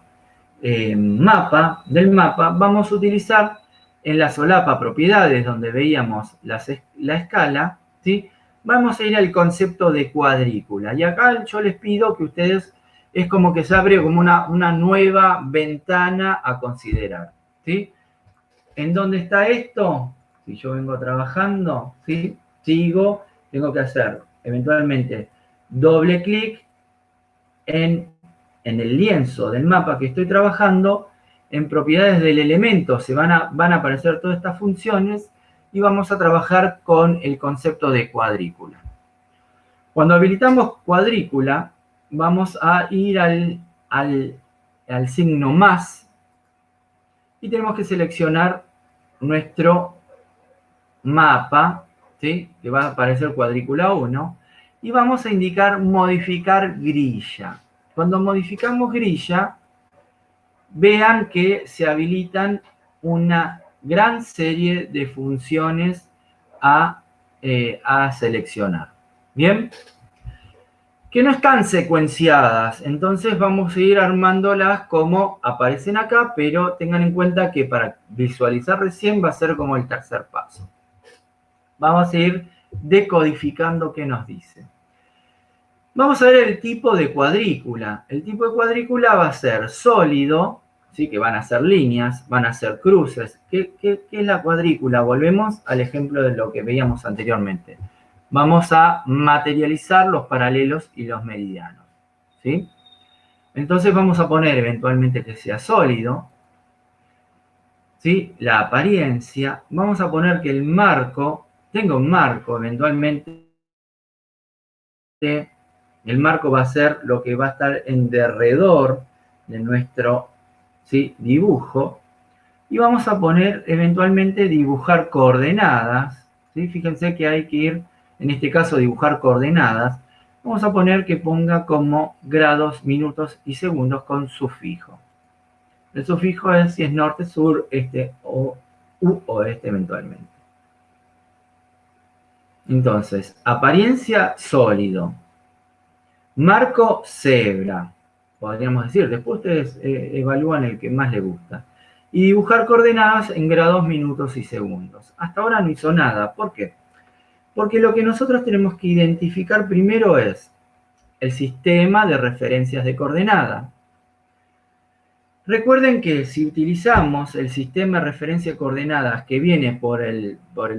Speaker 1: del mapa, vamos a utilizar en la solapa propiedades donde veíamos la escala, ¿sí? Vamos a ir al concepto de cuadrícula. Y acá yo les pido que ustedes, es como que se abre como una nueva ventana a considerar, ¿sí? ¿En dónde está esto? Si yo vengo trabajando, ¿sí? Sigo, tengo que hacer eventualmente doble clic en el lienzo del mapa que estoy trabajando, en propiedades del elemento van a aparecer todas estas funciones y vamos a trabajar con el concepto de cuadrícula. Cuando habilitamos cuadrícula, vamos a ir al signo más y tenemos que seleccionar nuestro mapa, ¿sí? Que va a aparecer cuadrícula 1, y vamos a indicar modificar grilla. Cuando modificamos grilla, vean que se habilitan una gran serie de funciones a seleccionar. ¿Bien? Que no están secuenciadas, entonces vamos a ir armándolas como aparecen acá, pero tengan en cuenta que para visualizar recién va a ser como el tercer paso. Vamos a ir decodificando qué nos dice. Vamos a ver el tipo de cuadrícula. El tipo de cuadrícula va a ser sólido, ¿sí? Que van a ser líneas, van a ser cruces. ¿Qué es la cuadrícula? Volvemos al ejemplo de lo que veíamos anteriormente. Vamos a materializar los paralelos y los meridianos, ¿sí? Entonces vamos a poner eventualmente que sea sólido, ¿sí? La apariencia. Vamos a poner que el marco, tenga un marco eventualmente. El marco va a ser lo que va a estar en derredor de nuestro, ¿sí? Dibujo. Y vamos a poner eventualmente dibujar coordenadas, ¿sí? Fíjense que hay que ir, en este caso, dibujar coordenadas. Vamos a poner que ponga como grados, minutos y segundos con sufijo. El sufijo es si es norte, sur, este o oeste eventualmente. Entonces, apariencia sólido. Marco cebra, podríamos decir. Después ustedes evalúan el que más les gusta. Y dibujar coordenadas en grados, minutos y segundos. Hasta ahora no hizo nada. ¿Por qué? Porque lo que nosotros tenemos que identificar primero es el sistema de referencias de coordenada. Recuerden que si utilizamos el sistema de referencia de coordenadas que viene por el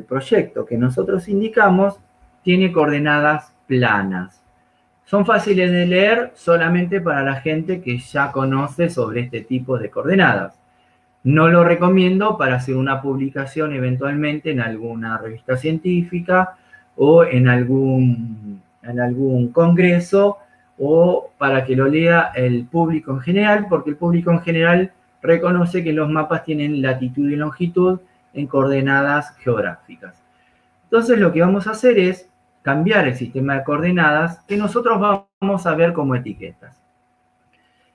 Speaker 1: proyecto que nosotros indicamos, tiene coordenadas planas. Son fáciles de leer solamente para la gente que ya conoce sobre este tipo de coordenadas. No lo recomiendo para hacer una publicación eventualmente en alguna revista científica o en algún congreso, o para que lo lea el público en general, porque el público en general reconoce que los mapas tienen latitud y longitud en coordenadas geográficas. Entonces lo que vamos a hacer es cambiar el sistema de coordenadas que nosotros vamos a ver como etiquetas.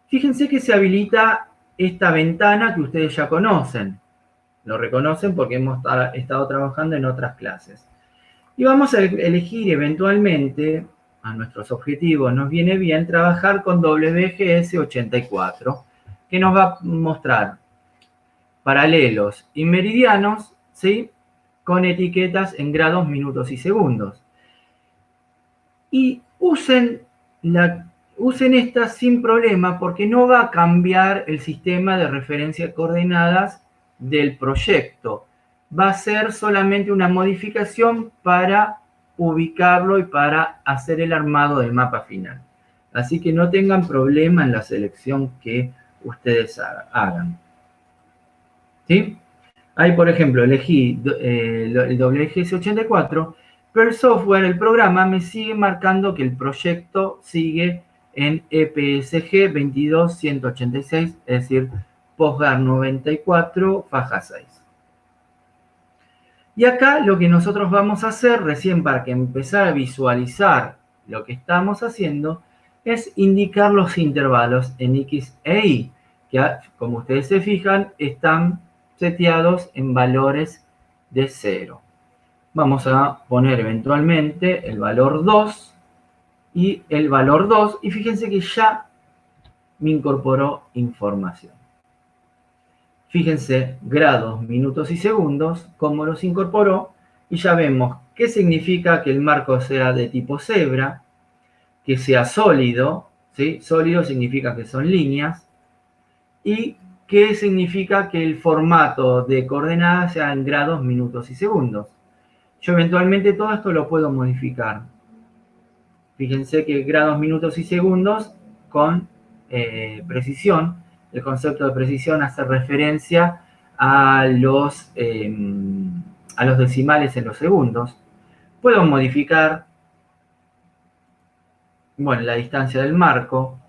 Speaker 1: Fíjense que se habilita esta ventana que ustedes ya conocen. Lo reconocen porque hemos estado trabajando en otras clases. Y vamos a elegir eventualmente, a nuestros objetivos nos viene bien trabajar con WGS 84, que nos va a mostrar paralelos y meridianos, ¿sí?, con etiquetas en grados, minutos y segundos. Y usen esta sin problema porque no va a cambiar el sistema de referencia de coordenadas del proyecto. Va a ser solamente una modificación para ubicarlo y para hacer el armado del mapa final. Así que no tengan problema en la selección que ustedes hagan. ¿Sí? Ahí, por ejemplo, elegí el WGS84, pero el software, el programa, me sigue marcando que el proyecto sigue en EPSG 22186, es decir, PostGar 94, faja 6. Y acá lo que nosotros vamos a hacer, recién para que empezar a visualizar lo que estamos haciendo, es indicar los intervalos en X e Y, que como ustedes se fijan, están seteados en valores de 0. Vamos a poner eventualmente el valor 2 y el valor 2, y fíjense que ya me incorporó información. Fíjense, grados, minutos y segundos, cómo los incorporó, y ya vemos qué significa que el marco sea de tipo cebra, que sea sólido, ¿sí? Sólido significa que son líneas, y qué significa que el formato de coordenadas sea en grados, minutos y segundos. Yo eventualmente todo esto lo puedo modificar. Fíjense que grados, minutos y segundos con precisión. El concepto de precisión hace referencia a los decimales en los segundos. Puedo modificar, bueno, la distancia del marco.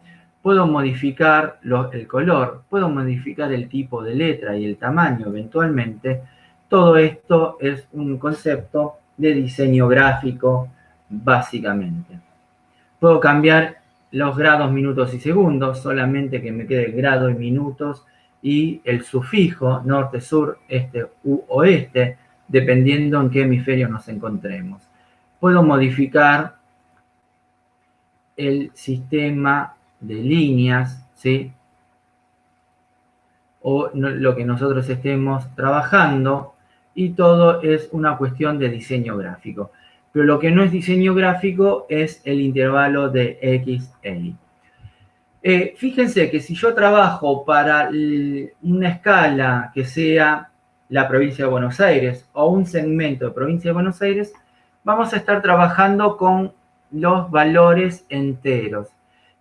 Speaker 1: Puedo modificar el color. Puedo modificar el tipo de letra y el tamaño eventualmente. Todo esto es un concepto de diseño gráfico, básicamente. Puedo cambiar los grados, minutos y segundos, solamente que me quede grado y minutos y el sufijo norte, sur, este u oeste, dependiendo en qué hemisferio nos encontremos. Puedo modificar el sistema de líneas, ¿sí?, o lo que nosotros estemos trabajando, y todo es una cuestión de diseño gráfico. Pero lo que no es diseño gráfico es el intervalo de X e Y. Fíjense que si yo trabajo para una escala que sea la provincia de Buenos Aires o un segmento de provincia de Buenos Aires, vamos a estar trabajando con los valores enteros.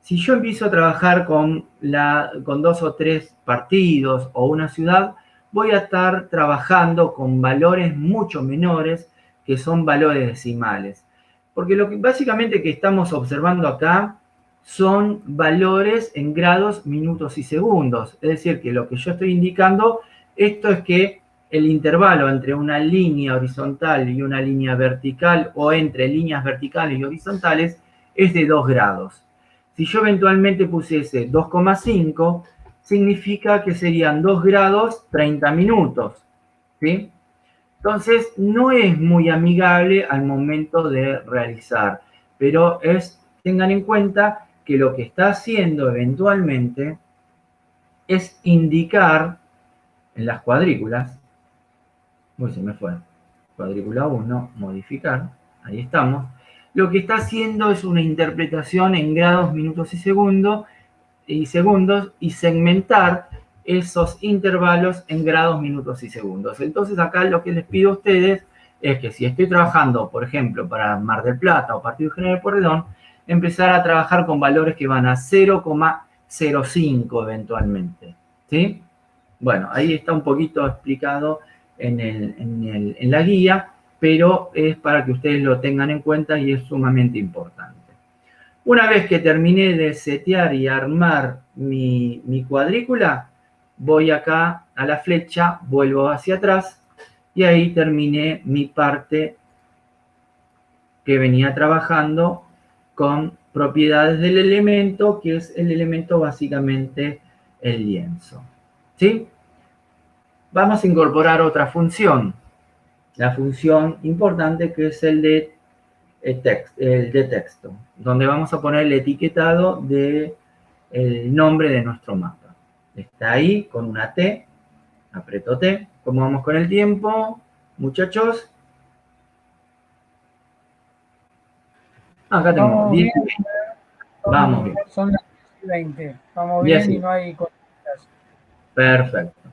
Speaker 1: Si yo empiezo a trabajar con 2 o 3 partidos o una ciudad, voy a estar trabajando con valores mucho menores, que son valores decimales. Porque lo que básicamente que estamos observando acá son valores en grados, minutos y segundos. Es decir, que lo que yo estoy indicando, esto es que el intervalo entre una línea horizontal y una línea vertical, o entre líneas verticales y horizontales, es de 2 grados. Si yo eventualmente pusiese 2,5, significa que serían 2 grados 30 minutos, ¿sí? Entonces, no es muy amigable al momento de realizar, pero tengan en cuenta que lo que está haciendo eventualmente es indicar en las cuadrículas, uy, se me fue, cuadrícula 1, modificar, ahí estamos, lo que está haciendo es una interpretación en grados, minutos y segundos, y segmentar esos intervalos en grados, minutos y segundos. Entonces acá lo que les pido a ustedes es que si estoy trabajando, por ejemplo, para Mar del Plata o Partido General Pueyrredón, empezar a trabajar con valores que van a 0,05 eventualmente, ¿sí? Bueno, ahí está un poquito explicado en la guía, pero es para que ustedes lo tengan en cuenta y es sumamente importante. Una vez que terminé de setear y armar mi cuadrícula, voy acá a la flecha, vuelvo hacia atrás y ahí terminé mi parte que venía trabajando con propiedades del elemento, que es el elemento básicamente el lienzo. ¿Sí? Vamos a incorporar otra función, la función importante que es el de texto, donde vamos a poner el etiquetado del nombre de nuestro mapa. Está ahí con una T, aprieto T. ¿Cómo vamos con el tiempo, muchachos? Acá tenemos 10 y 20. Vamos bien.
Speaker 2: Son las 20. Vamos
Speaker 1: 10
Speaker 2: bien y no hay cositas.
Speaker 1: Perfecto.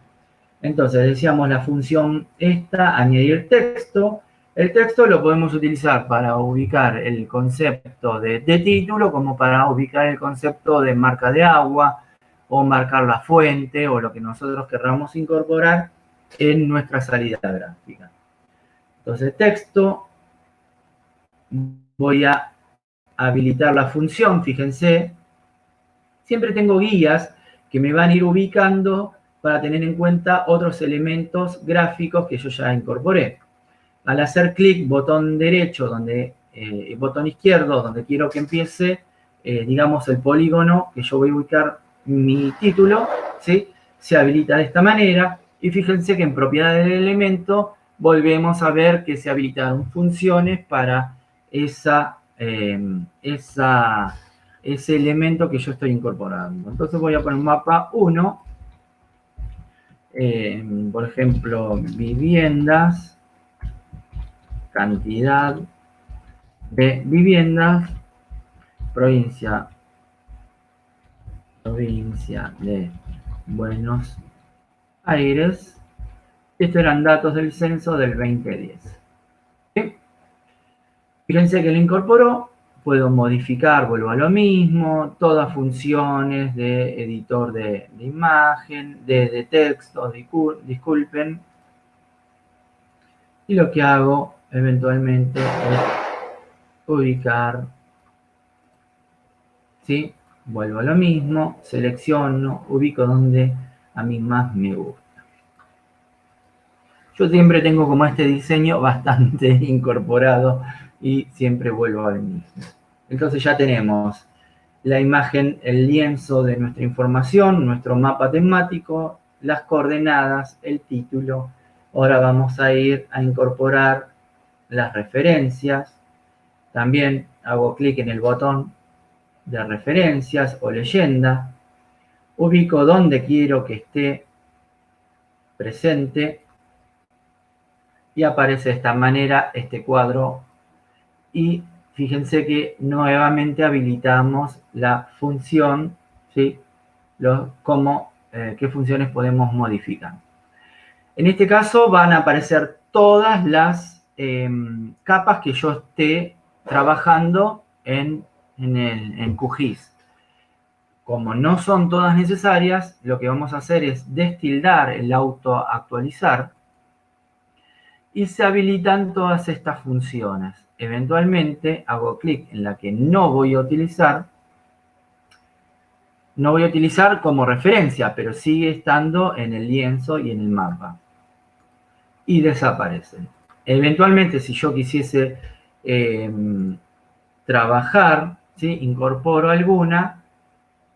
Speaker 1: Entonces, decíamos la función esta, añadir texto. El texto lo podemos utilizar para ubicar el concepto de título, como para ubicar el concepto de marca de agua, o marcar la fuente, o lo que nosotros querramos incorporar en nuestra salida gráfica. Entonces, texto, voy a habilitar la función, fíjense, siempre tengo guías que me van a ir ubicando para tener en cuenta otros elementos gráficos que yo ya incorporé. Al hacer clic, botón derecho, botón izquierdo, donde quiero que empiece, digamos, el polígono que yo voy a ubicar mi título, ¿sí? Se habilita de esta manera. Y fíjense que en propiedades del elemento volvemos a ver que se habilitaron funciones para ese elemento que yo estoy incorporando. Entonces voy a poner mapa 1, por ejemplo, viviendas, cantidad de viviendas, provincia de Buenos Aires. Estos eran datos del censo del 2010. ¿Sí? Fíjense que lo incorporó. Puedo modificar, vuelvo a lo mismo, todas funciones de editor de imagen, de texto, disculpen. Y lo que hago eventualmente es ubicar, ¿sí? Vuelvo a lo mismo, selecciono, ubico donde a mí más me gusta. Yo siempre tengo como este diseño bastante incorporado y siempre vuelvo al mismo. Entonces ya tenemos la imagen, el lienzo de nuestra información, nuestro mapa temático, las coordenadas, el título. Ahora vamos a ir a incorporar las referencias. También hago clic en el botón de referencias o leyenda. Ubico donde quiero que esté presente y aparece de esta manera este cuadro. Y fíjense que nuevamente habilitamos la función, ¿sí? Qué funciones podemos modificar. En este caso van a aparecer todas las capas que yo esté trabajando en QGIS. Como no son todas necesarias, lo que vamos a hacer es destildar el autoactualizar y se habilitan todas estas funciones. Eventualmente hago clic en la que no voy a utilizar. No voy a utilizar como referencia, pero sigue estando en el lienzo y en el mapa. Y desaparecen. Eventualmente, si yo quisiese trabajar, ¿sí? Incorporo alguna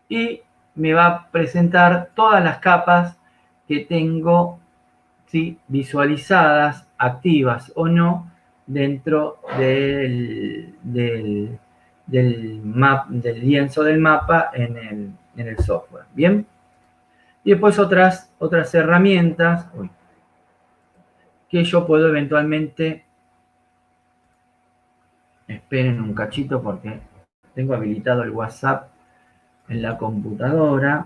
Speaker 1: y me va a presentar todas las capas que tengo, ¿sí? Visualizadas, activas o no, dentro del lienzo del mapa en el software. ¿Bien? Y después otras herramientas que yo puedo eventualmente... Esperen un cachito porque tengo habilitado el WhatsApp en la computadora.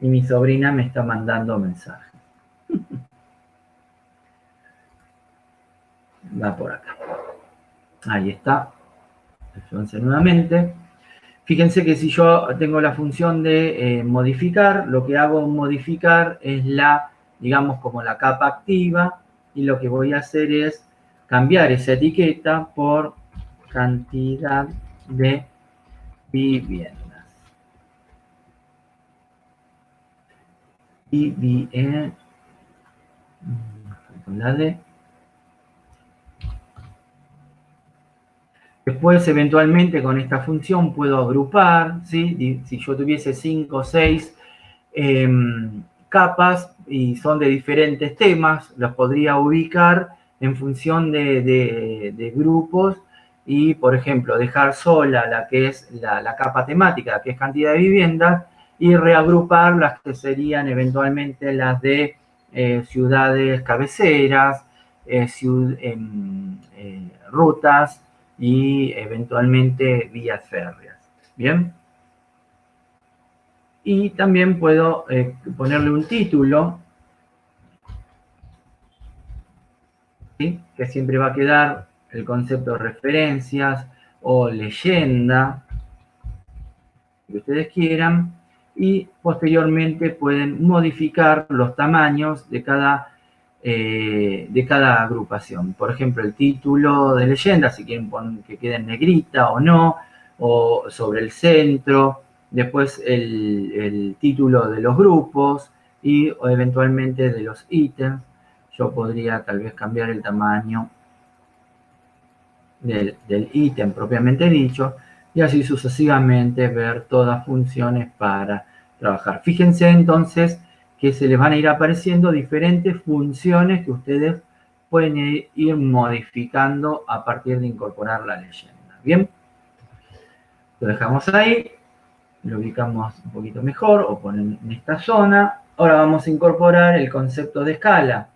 Speaker 1: Y mi sobrina me está mandando mensajes. Va por acá. Ahí está. Fíjense nuevamente. Fíjense que si yo tengo la función de modificar, lo que hago modificar es digamos, como la capa activa, y lo que voy a hacer es cambiar esa etiqueta por cantidad de viviendas. La D. Después, eventualmente, con esta función puedo agrupar, ¿sí? Si yo tuviese 5 o 6 capas y son de diferentes temas, los podría ubicar en función de grupos y, por ejemplo, dejar sola la que es la capa temática, que es cantidad de viviendas, y reagrupar las que serían eventualmente las de ciudades cabeceras, rutas y eventualmente vías férreas. ¿Bien? Y también puedo ponerle un título, ¿sí? Que siempre va a quedar el concepto de referencias o leyenda, que ustedes quieran, y posteriormente pueden modificar los tamaños de cada agrupación. Por ejemplo, el título de leyenda, si quieren que quede en negrita o no, o sobre el centro, después el título de los grupos o eventualmente de los ítems. Yo podría tal vez cambiar el tamaño del ítem propiamente dicho, y así sucesivamente ver todas funciones para trabajar. Fíjense entonces que se les van a ir apareciendo diferentes funciones que ustedes pueden ir modificando a partir de incorporar la leyenda. Bien, lo dejamos ahí, lo ubicamos un poquito mejor o ponen en esta zona. Ahora vamos a incorporar el concepto de escala.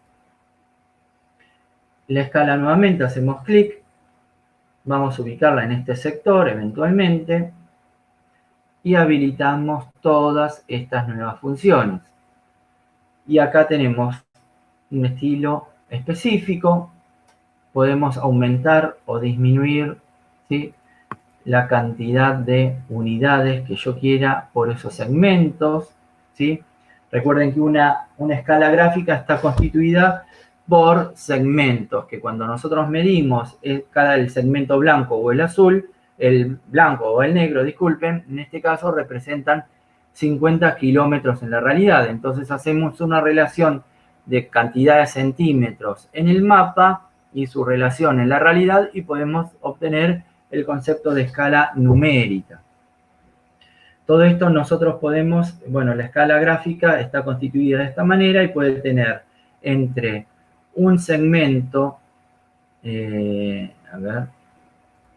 Speaker 1: La escala nuevamente hacemos clic. Vamos a ubicarla en este sector eventualmente y habilitamos todas estas nuevas funciones. Y acá tenemos un estilo específico. Podemos aumentar o disminuir, ¿sí?, la cantidad de unidades que yo quiera por esos segmentos, ¿sí? Recuerden que una escala gráfica está constituida por segmentos, que cuando nosotros medimos el segmento blanco o el azul, el blanco o el negro, disculpen, en este caso representan 50 kilómetros en la realidad. Entonces hacemos una relación de cantidad de centímetros en el mapa y su relación en la realidad y podemos obtener el concepto de escala numérica. Todo esto nosotros podemos, bueno, la escala gráfica está constituida de esta manera y puede tener entre un segmento,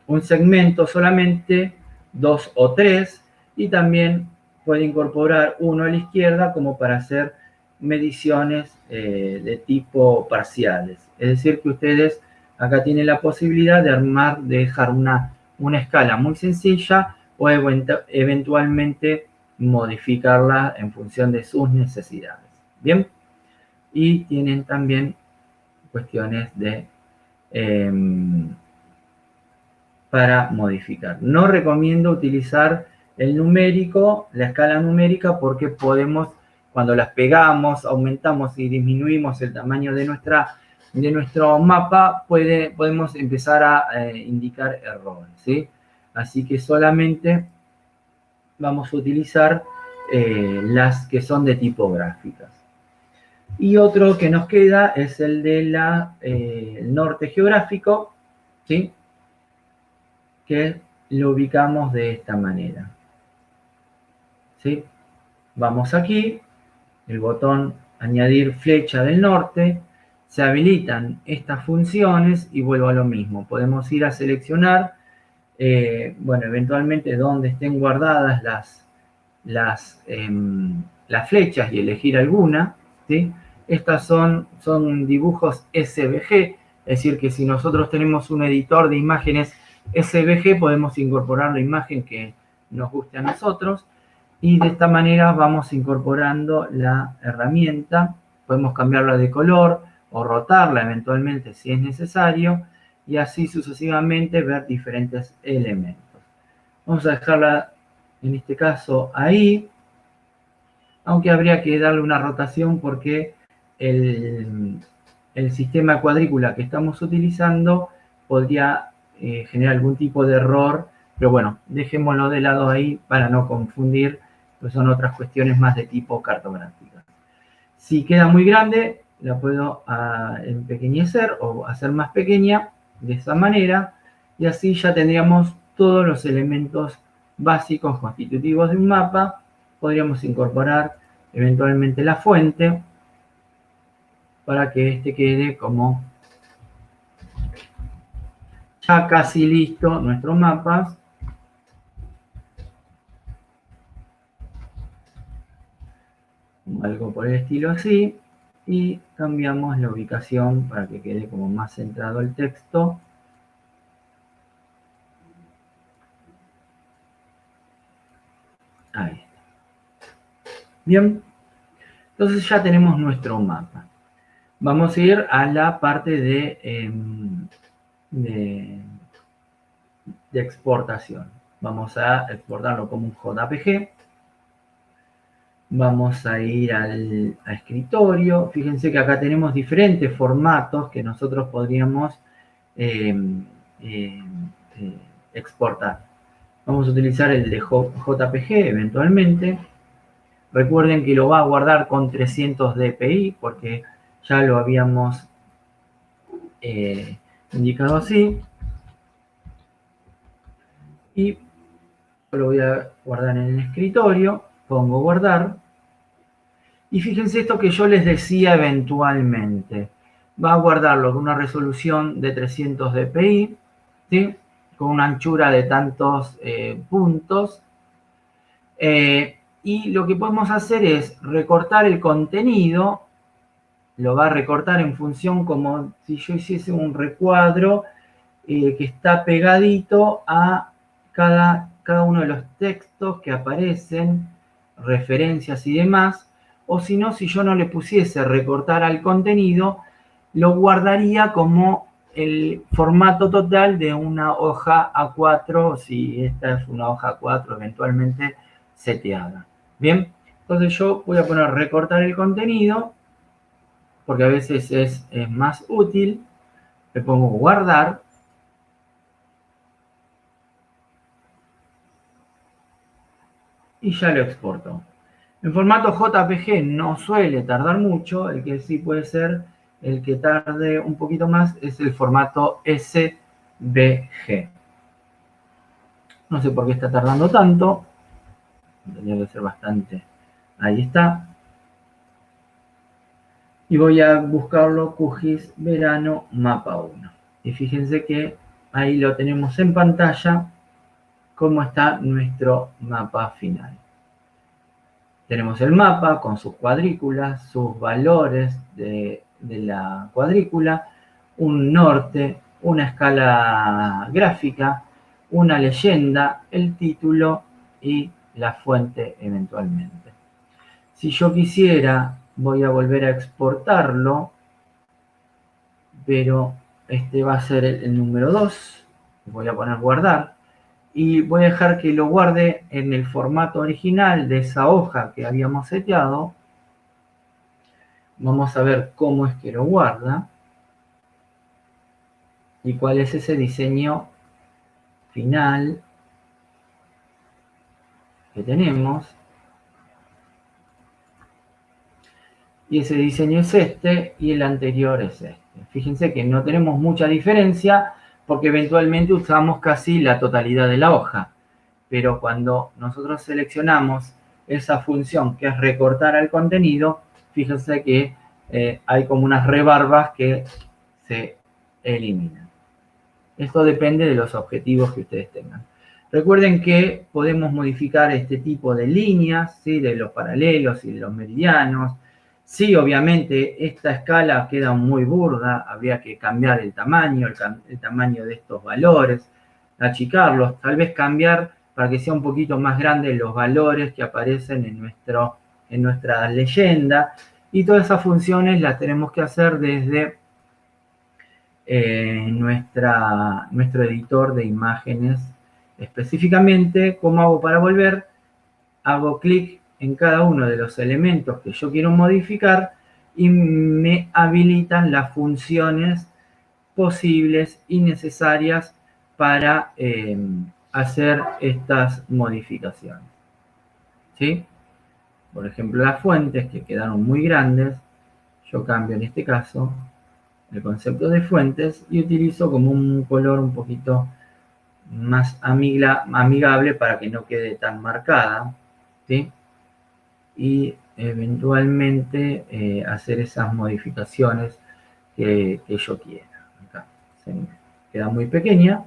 Speaker 1: un segmento solamente, 2 o 3, y también puede incorporar uno a la izquierda como para hacer mediciones de tipo parciales. Es decir, que ustedes acá tienen la posibilidad de dejar una escala muy sencilla o eventualmente modificarla en función de sus necesidades. ¿Bien? Y tienen también cuestiones para modificar. No recomiendo utilizar el numérico, la escala numérica, porque podemos, cuando las pegamos, aumentamos y disminuimos el tamaño de nuestro mapa, podemos empezar a indicar errores, ¿sí? Así que solamente vamos a utilizar las que son de tipo gráficas. Y otro que nos queda es el de el norte geográfico, ¿sí?, que lo ubicamos de esta manera. ¿Sí? Vamos aquí, el botón añadir flecha del norte, se habilitan estas funciones y vuelvo a lo mismo. Podemos ir a seleccionar, bueno, eventualmente donde estén guardadas las flechas y elegir alguna, ¿sí? Estas son dibujos SVG, es decir, que si nosotros tenemos un editor de imágenes SVG, podemos incorporar la imagen que nos guste a nosotros y de esta manera vamos incorporando la herramienta. Podemos cambiarla de color o rotarla eventualmente si es necesario y así sucesivamente ver diferentes elementos. Vamos a dejarla en este caso ahí, aunque habría que darle una rotación porque el sistema de cuadrícula que estamos utilizando podría generar algún tipo de error, pero bueno, dejémoslo de lado ahí para no confundir, pues son otras cuestiones más de tipo cartográfica. Si queda muy grande, la puedo empequeñecer o hacer más pequeña de esa manera, y así ya tendríamos todos los elementos básicos constitutivos de un mapa. Podríamos incorporar eventualmente la fuente para que este quede como ya casi listo nuestro mapa. Algo por el estilo así. Y cambiamos la ubicación para que quede como más centrado el texto. Ahí está. Bien. Entonces ya tenemos nuestro mapa. Vamos a ir a la parte de exportación. Vamos a exportarlo como un JPG. Vamos a ir a escritorio. Fíjense que acá tenemos diferentes formatos que nosotros podríamos exportar. Vamos a utilizar el de JPG eventualmente. Recuerden que lo va a guardar con 300 dpi porque ya lo habíamos indicado así. Y lo voy a guardar en el escritorio. Pongo guardar. Y fíjense esto que yo les decía eventualmente. Va a guardarlo con una resolución de 300 dpi, ¿sí? Con una anchura de tantos puntos. Y lo que podemos hacer es recortar el contenido. Lo va a recortar en función como si yo hiciese un recuadro que está pegadito a cada uno de los textos que aparecen, referencias y demás. O si no, si yo no le pusiese recortar al contenido, lo guardaría como el formato total de una hoja A4, si esta es una hoja A4 eventualmente seteada. Bien, entonces yo voy a poner recortar el contenido, porque a veces es más útil. Le pongo guardar. Y ya lo exporto. En formato JPG no suele tardar mucho. El que sí puede ser, el que tarde un poquito más, es el formato SVG. No sé por qué está tardando tanto. Tendría que ser bastante. Ahí está. Y voy a buscarlo QGIS Verano Mapa 1. Y fíjense que ahí lo tenemos en pantalla, cómo está nuestro mapa final. Tenemos el mapa con sus cuadrículas, sus valores de la cuadrícula, un norte, una escala gráfica, una leyenda, el título y la fuente eventualmente. Si yo quisiera, voy a volver a exportarlo, pero este va a ser el número 2. Voy a poner guardar. Y voy a dejar que lo guarde en el formato original de esa hoja que habíamos seteado. Vamos a ver cómo es que lo guarda y cuál es ese diseño final que tenemos. Y ese diseño es este y el anterior es este. Fíjense que no tenemos mucha diferencia porque eventualmente usamos casi la totalidad de la hoja. Pero cuando nosotros seleccionamos esa función que es recortar al contenido, fíjense que hay como unas rebarbas que se eliminan. Esto depende de los objetivos que ustedes tengan. Recuerden que podemos modificar este tipo de líneas, ¿sí? De los paralelos y de los meridianos. Sí, obviamente esta escala queda muy burda, habría que cambiar el tamaño de estos valores, achicarlos, tal vez cambiar para que sea un poquito más grande los valores que aparecen en nuestra leyenda. Y todas esas funciones las tenemos que hacer desde nuestro editor de imágenes. Específicamente, ¿cómo hago para volver? hago clic en cada uno de los elementos que yo quiero modificar y me habilitan las funciones posibles y necesarias para hacer estas modificaciones. ¿Sí? Por ejemplo, las fuentes que quedaron muy grandes, yo cambio en este caso el concepto de fuentes y utilizo como un color un poquito más amigable para que no quede tan marcada, ¿sí? Y eventualmente hacer esas modificaciones que yo quiera. Acá se queda muy pequeña,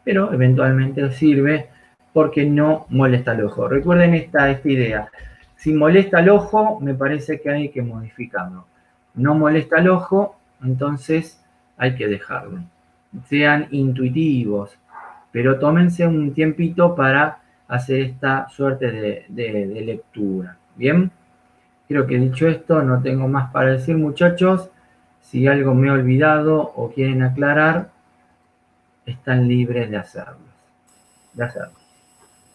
Speaker 1: pero eventualmente sirve porque no molesta al ojo. Recuerden esta idea. Si molesta al ojo, me parece que hay que modificarlo. No molesta al ojo, entonces hay que dejarlo. Sean intuitivos, pero tómense un tiempito para hacer esta suerte de lectura. ¿Bien? Creo que dicho esto, no tengo más para decir, muchachos. Si algo me he olvidado o quieren aclarar, están libres de hacerlo.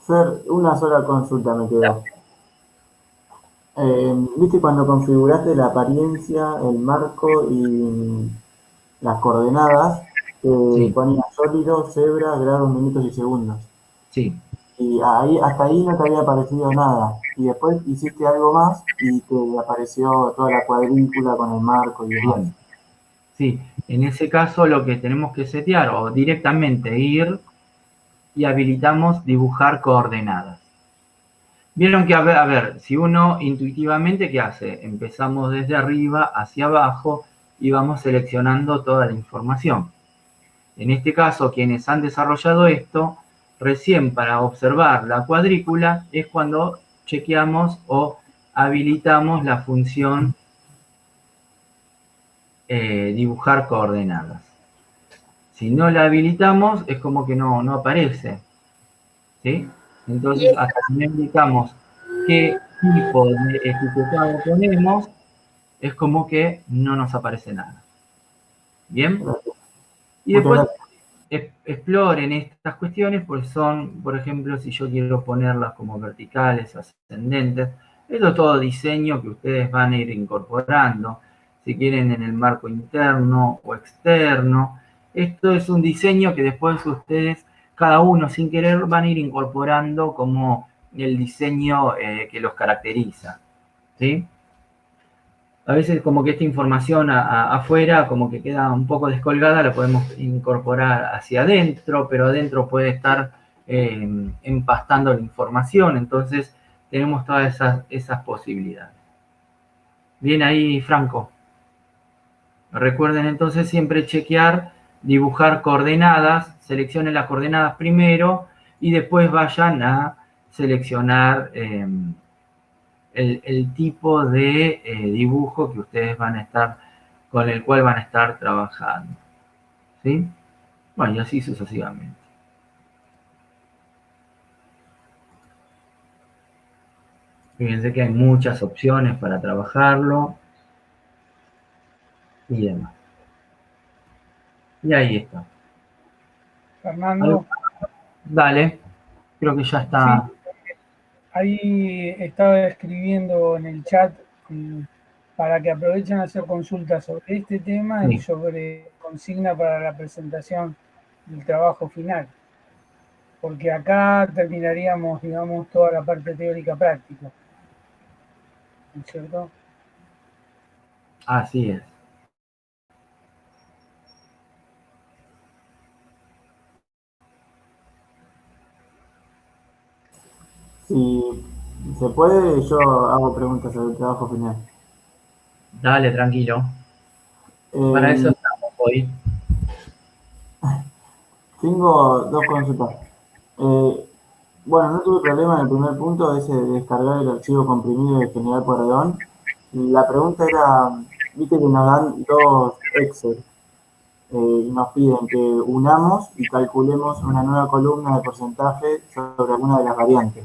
Speaker 5: Fer, una sola consulta me quedó. ¿Viste cuando configuraste la apariencia, el marco y las coordenadas?
Speaker 1: Sí.
Speaker 5: Ponía sólido, cebra, grados, minutos y segundos.
Speaker 1: Sí.
Speaker 5: Y ahí, hasta ahí no te había aparecido nada. Y después hiciste algo más y te apareció toda la cuadrícula con el marco y demás.
Speaker 1: Bien. Sí, en ese caso lo que tenemos que setear o directamente ir y habilitamos dibujar coordenadas. Vieron que, a ver, si uno intuitivamente, ¿qué hace? Empezamos desde arriba hacia abajo y vamos seleccionando toda la información. En este caso, quienes han desarrollado esto, recién para observar la cuadrícula es cuando chequeamos o habilitamos la función dibujar coordenadas. Si no la habilitamos, es como que no aparece. ¿Sí? Entonces, hasta que no indicamos qué tipo de etiquetado ponemos, es como que no nos aparece nada. ¿Bien? Y después exploren estas cuestiones, pues son, por ejemplo, si yo quiero ponerlas como verticales, ascendentes, esto es todo diseño que ustedes van a ir incorporando, si quieren en el marco interno o externo. Esto es un diseño que después ustedes, cada uno sin querer, van a ir incorporando como el diseño que los caracteriza. ¿Sí? A veces como que esta información afuera como que queda un poco descolgada, la podemos incorporar hacia adentro, pero adentro puede estar empastando la información, entonces tenemos todas esas posibilidades. Bien ahí, Franco. Recuerden entonces siempre chequear, dibujar coordenadas, seleccionen las coordenadas primero y después vayan a seleccionar el tipo de dibujo que ustedes van a estar, con el cual van a estar trabajando. ¿Sí? Bueno, y así sucesivamente. Fíjense que hay muchas opciones para trabajarlo y demás. Y ahí está.
Speaker 2: Fernando.
Speaker 1: Dale, creo que ya está.
Speaker 2: Sí, ahí estaba escribiendo en el chat para que aprovechen a hacer consultas sobre este tema y sobre consigna para la presentación del trabajo final. Porque acá terminaríamos, digamos, toda la parte teórica práctica. ¿No es cierto?
Speaker 1: Así es.
Speaker 5: Si se puede, yo hago preguntas sobre el trabajo final.
Speaker 1: Dale, tranquilo. Para eso estamos hoy.
Speaker 5: Tengo dos consultas. Bueno, no tuve problema en el primer punto, ese de descargar el archivo comprimido de General Pueyrredón. La pregunta era, viste que nos dan dos Excel. Nos piden que unamos y calculemos una nueva columna de porcentaje sobre alguna de las variantes.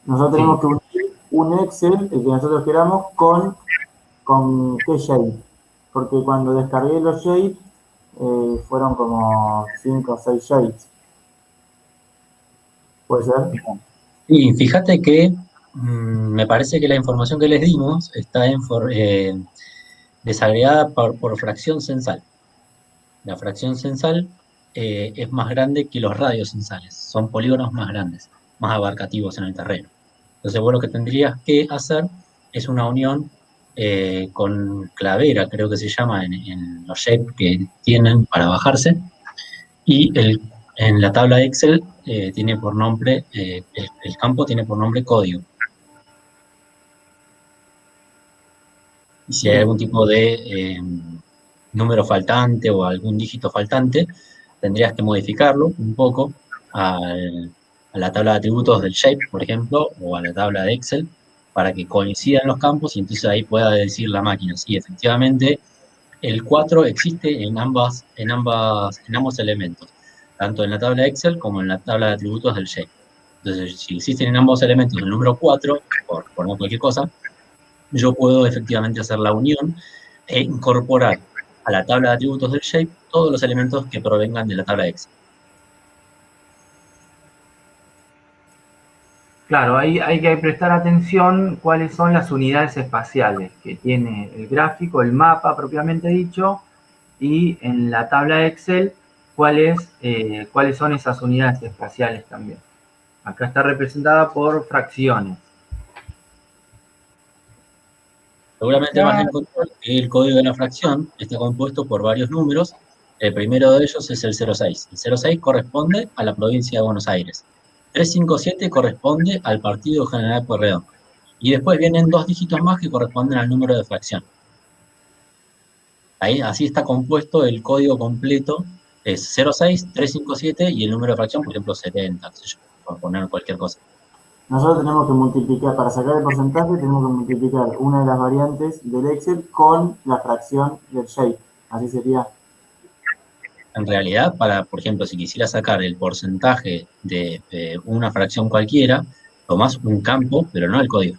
Speaker 5: Nosotros tenemos que unir un Excel, el que nosotros queramos, con qué shape. Porque cuando descargué los shapes, fueron como 5 o 6 shapes. ¿Puede ser?
Speaker 6: Y fíjate que me parece que la información que les dimos está desagregada por fracción censal. La fracción censal es más grande que los radios censales, son polígonos más grandes, más abarcativos en el terreno. Entonces vos lo que tendrías que hacer es una unión con clavera, creo que se llama en los shapes que tienen para bajarse, y en la tabla de Excel tiene por nombre, el campo tiene por nombre código. Y si hay algún tipo de número faltante o algún dígito faltante, tendrías que modificarlo un poco a la tabla de atributos del Shape, por ejemplo, o a la tabla de Excel, para que coincidan los campos y entonces ahí pueda decir la máquina, sí, efectivamente, el 4 existe en ambos elementos, tanto en la tabla de Excel como en la tabla de atributos del Shape. Entonces, si existen en ambos elementos el número 4, por no cualquier cosa, yo puedo efectivamente hacer la unión e incorporar a la tabla de atributos del Shape todos los elementos que provengan de la tabla de Excel.
Speaker 1: Claro, ahí hay que prestar atención cuáles son las unidades espaciales que tiene el gráfico, el mapa propiamente dicho, y en la tabla Excel cuáles son esas unidades espaciales también. Acá está representada por fracciones.
Speaker 6: Seguramente vas a encontrar que el código de la fracción está compuesto por varios números. El primero de ellos es el 06. El 06 corresponde a la provincia de Buenos Aires. 357 corresponde al partido General Pueyrredón. Y después vienen 2 dígitos más que corresponden al número de fracción. Ahí, así está compuesto el código completo. Es 06, 357 y el número de fracción, por ejemplo, 70, qué sé yo, por poner cualquier cosa.
Speaker 5: Nosotros tenemos que multiplicar, para sacar el porcentaje, tenemos que multiplicar una de las variantes del Excel con la fracción del Shape. Así sería.
Speaker 6: En realidad, por ejemplo, si quisiera sacar el porcentaje de una fracción cualquiera, tomás un campo, pero no el código.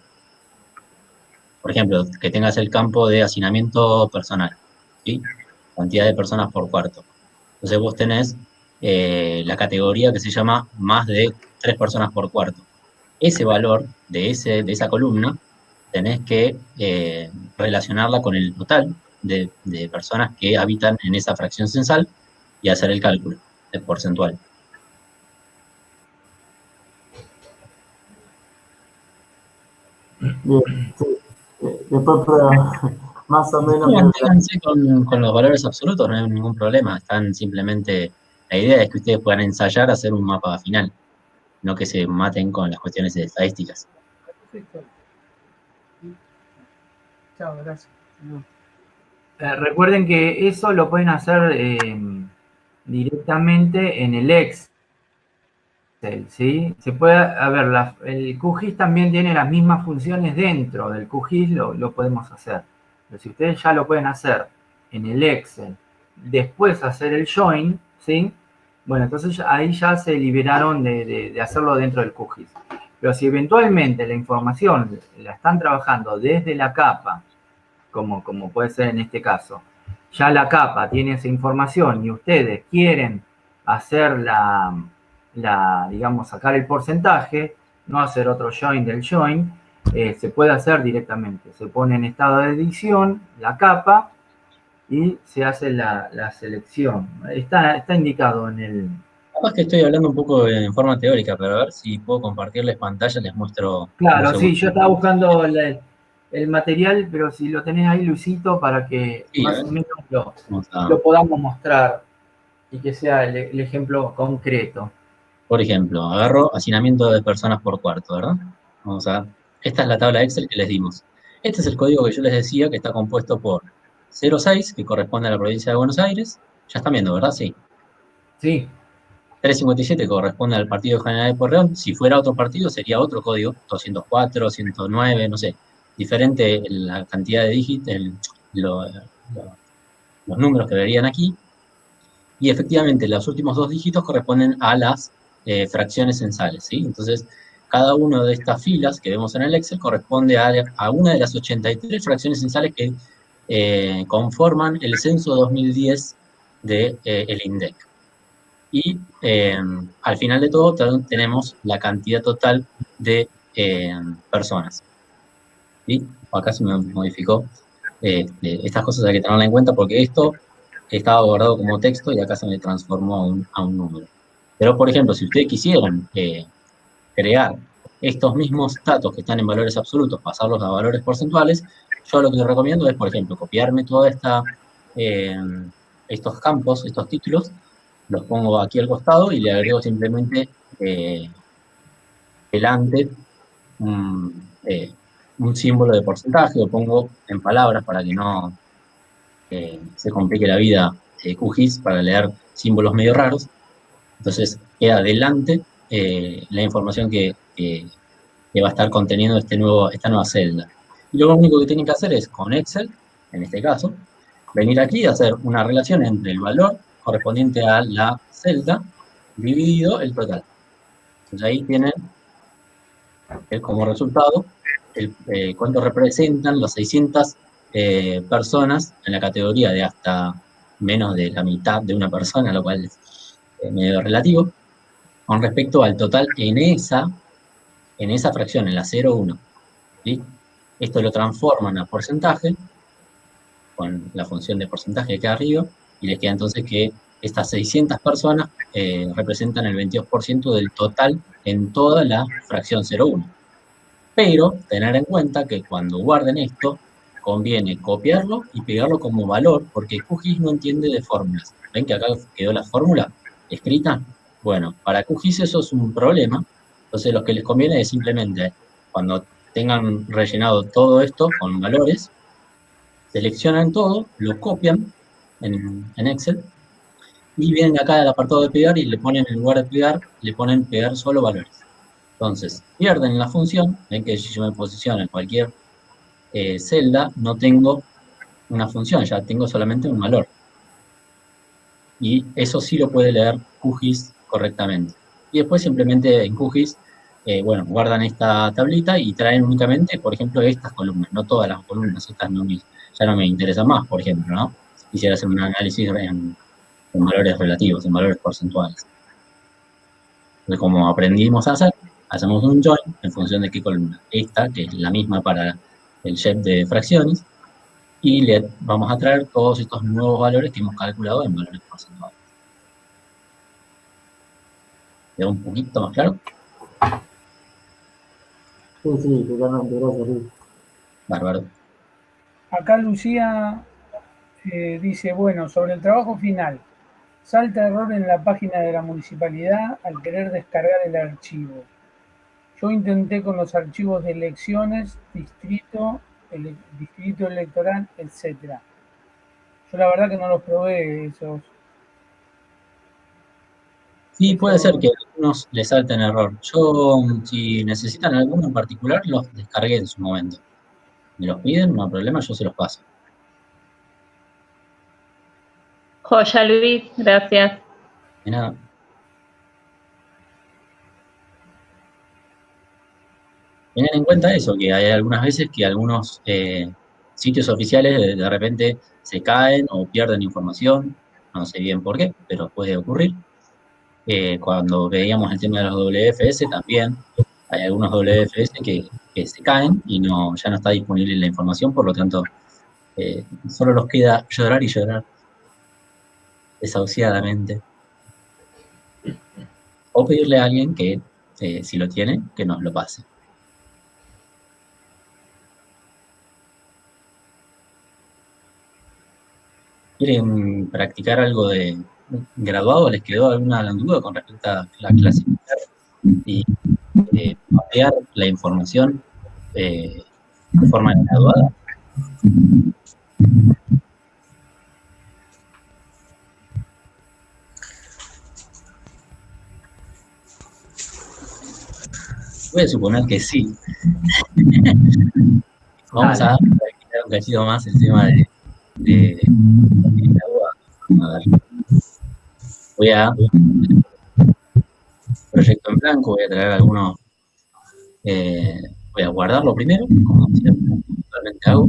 Speaker 6: Por ejemplo, que tengas el campo de hacinamiento personal, ¿sí? Cantidad de personas por cuarto. Entonces vos tenés la categoría que se llama más de 3 personas por cuarto. Ese valor de esa columna tenés que relacionarla con el total de personas que habitan en esa fracción censal y hacer el cálculo porcentual.
Speaker 5: Bien, sí. Después prueba, más o menos.
Speaker 6: Manténganse con los valores absolutos, no hay ningún problema. Están simplemente, la idea es que ustedes puedan ensayar a hacer un mapa final, no que se maten con las cuestiones de estadísticas.
Speaker 2: Perfecto. Chao, gracias.
Speaker 1: Recuerden que eso lo pueden hacer directamente en el Excel, ¿sí? Se puede, a ver, el QGIS también tiene las mismas funciones dentro del QGIS, lo podemos hacer. Pero si ustedes ya lo pueden hacer en el Excel, después hacer el join, ¿sí? Bueno, entonces ahí ya se liberaron de hacerlo dentro del QGIS. Pero si eventualmente la información la están trabajando desde la capa, como puede ser en este caso, ya la capa tiene esa información y ustedes quieren hacer digamos, sacar el porcentaje, no hacer otro join del join, se puede hacer directamente. Se pone en estado de edición la capa y se hace la selección. Está indicado en el...
Speaker 6: Capaz que estoy hablando un poco en forma teórica, pero a ver si puedo compartirles pantalla, les muestro.
Speaker 1: Claro, sí, yo estaba buscando el material, pero si lo tenés ahí, Luisito, para que sí, más o menos lo podamos mostrar y que sea el ejemplo concreto.
Speaker 6: Por ejemplo, agarro hacinamiento de personas por cuarto, ¿verdad? Vamos a ver. Esta es la tabla Excel que les dimos. Este es el código que yo les decía que está compuesto por 06, que corresponde a la provincia de Buenos Aires. Ya están viendo, ¿verdad? Sí.
Speaker 1: Sí.
Speaker 6: 357 corresponde al partido General de Pueyrredón. Si fuera otro partido, sería otro código, 204, 109, no sé. Diferente la cantidad de dígitos, los números que verían aquí. Y efectivamente, los últimos 2 dígitos corresponden a las fracciones censales, ¿sí? Entonces, cada una de estas filas que vemos en el Excel corresponde a una de las 83 fracciones censales que conforman el censo 2010 del INDEC. y al final de todo tenemos la cantidad total de personas. ¿Sí? Acá se me modificó. Estas cosas hay que tenerlas en cuenta porque esto estaba guardado como texto y acá se me transformó a un número. Pero, por ejemplo, si ustedes quisieran crear estos mismos datos que están en valores absolutos, pasarlos a valores porcentuales, yo lo que les recomiendo es, por ejemplo, copiarme toda estos campos, estos títulos, los pongo aquí al costado y le agrego simplemente delante un símbolo de porcentaje, lo pongo en palabras para que no se complique la vida QGIS para leer símbolos medio raros. Entonces queda delante la información que va a estar conteniendo esta nueva celda. Y lo único que tienen que hacer es, con Excel, en este caso, venir aquí y hacer una relación entre el valor correspondiente a la celda dividido el total. Entonces ahí tienen como resultado cuánto representan las 600 personas en la categoría de hasta menos de la mitad de una persona, lo cual es medio relativo, con respecto al total en esa fracción, en la 0,1. ¿Sí? Esto lo transforman a porcentaje, con la función de porcentaje que arriba, y les queda entonces que estas 600 personas representan el 22% del total en toda la fracción 0,1. Pero tener en cuenta que cuando guarden esto, conviene copiarlo y pegarlo como valor, porque QGIS no entiende de fórmulas. ¿Ven que acá quedó la fórmula escrita? Bueno, para QGIS eso es un problema. Entonces lo que les conviene es simplemente, cuando tengan rellenado todo esto con valores, seleccionan todo, lo copian en Excel, y vienen acá al apartado de pegar y le ponen, en lugar de pegar, le ponen pegar solo valores. Entonces, pierden la función, ven que si yo me posiciono en cualquier celda, no tengo una función, ya tengo solamente un valor. Y eso sí lo puede leer QGIS correctamente. Y después simplemente en QGIS, bueno, guardan esta tablita y traen únicamente, por ejemplo, estas columnas, no todas las columnas, estas ya no me interesan más, por ejemplo, ¿no? Si quisiera hacer un análisis en valores relativos, en valores porcentuales. Entonces, como aprendimos a hacer, hacemos un join en función de qué columna. Esta, que es la misma para el shape de fracciones, y le vamos a traer todos estos nuevos valores que hemos calculado en valores porcentuales. ¿Queda un poquito más claro?
Speaker 5: Sí, totalmente. Gracias, Luis.
Speaker 6: Bárbaro.
Speaker 2: Acá Lucía dice, bueno, sobre el trabajo final, salta error en la página de la municipalidad al querer descargar el archivo. Yo intenté con los archivos de elecciones, distrito electoral, etc. Yo la verdad que no los probé esos.
Speaker 6: Sí, puede ser que a algunos les salten error. Yo, si necesitan alguno en particular, los descargué en su momento. Me los piden, no hay problema, yo se los paso.
Speaker 3: Joya, Luis, gracias.
Speaker 6: De nada. Tengan en cuenta eso, que hay algunas veces que algunos sitios oficiales de repente se caen o pierden información, no sé bien por qué, pero puede ocurrir. Cuando veíamos el tema de los WFS también, hay algunos WFS que se caen y ya no está disponible la información, por lo tanto, solo nos queda llorar y llorar desahuciadamente. O pedirle a alguien que, si lo tiene, que nos lo pase. ¿Quieren practicar algo de graduado? ¿Les quedó alguna duda con respecto a la clasificar y mapear la información de forma graduada? Voy a suponer que sí. Vamos a practicar un cachito más el tema de graduado. A ver. Voy a proyecto en blanco, voy a traer algunos, voy a guardarlo primero, como siempre, actualmente hago.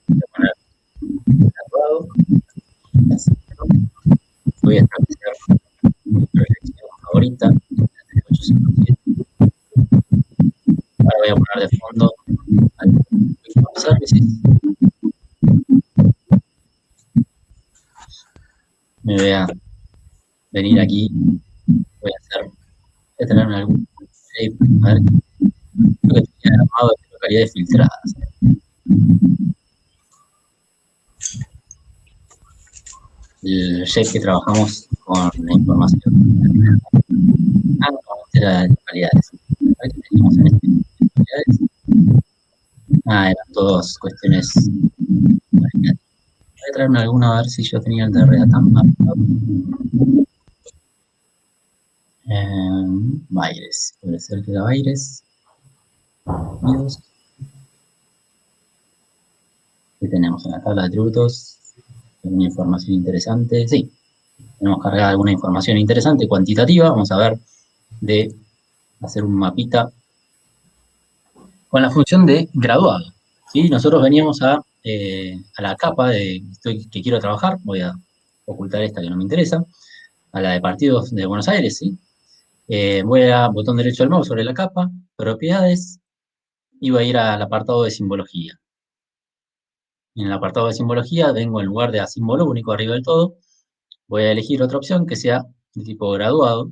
Speaker 6: Voy a poner graduado, voy a establecer proyección favorita, la 807. Ahora voy a poner de fondo al Quick Services. Me voy a venir aquí, voy a tener algún shape, a ver, creo que tenía armado de localidades filtradas. El shape que trabajamos con la información. Era de localidades. A ver qué teníamos en este localidades. Eran todas cuestiones. Voy a traerme alguna a ver si yo tenía el de Redatam. Baires. Puede ser que era Baires. ¿Qué tenemos en la tabla de atributos? ¿Alguna información interesante? Sí. Tenemos cargada alguna información interesante, cuantitativa. Vamos a ver de hacer un mapita con la función de graduado. ¿Sí? Nosotros veníamos a la capa que quiero trabajar. Voy a ocultar esta que no me interesa. A la de partidos de Buenos Aires, ¿sí? Voy a botón derecho del mouse sobre la capa, propiedades, y voy a ir al apartado de simbología. En el apartado de simbología vengo en lugar de a símbolo único arriba del todo, voy a elegir otra opción que sea de tipo graduado.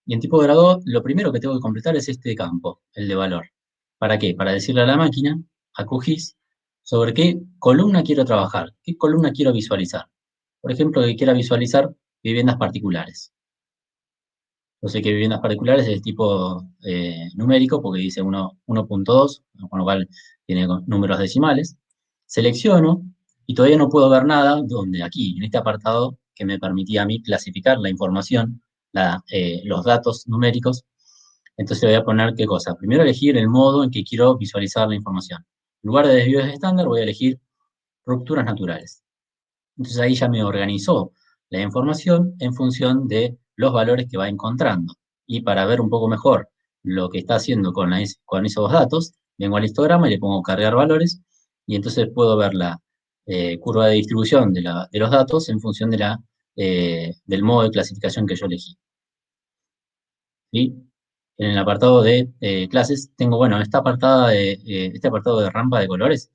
Speaker 6: Y en tipo graduado, lo primero que tengo que completar es este campo, el de valor. ¿Para qué? Para decirle a la máquina, a QGIS, sobre qué columna quiero trabajar, qué columna quiero visualizar. Por ejemplo, que quiera visualizar viviendas particulares. Yo sé que viviendas particulares es tipo numérico, porque dice 1.2, con lo cual tiene números decimales. Selecciono y todavía no puedo ver nada donde aquí, en este apartado que me permitía a mí clasificar la información, los datos numéricos. Entonces voy a poner qué cosa. Primero elegir el modo en que quiero visualizar la información. En lugar de desvíos estándar voy a elegir rupturas naturales. Entonces ahí ya me organizó la información en función de los valores que va encontrando. Y para ver un poco mejor lo que está haciendo con esos datos, vengo al histograma y le pongo cargar valores, y entonces puedo ver la curva de distribución de los datos en función del modo de clasificación que yo elegí. ¿Sí? En el apartado de clases tengo, bueno, este apartado de rampa de colores,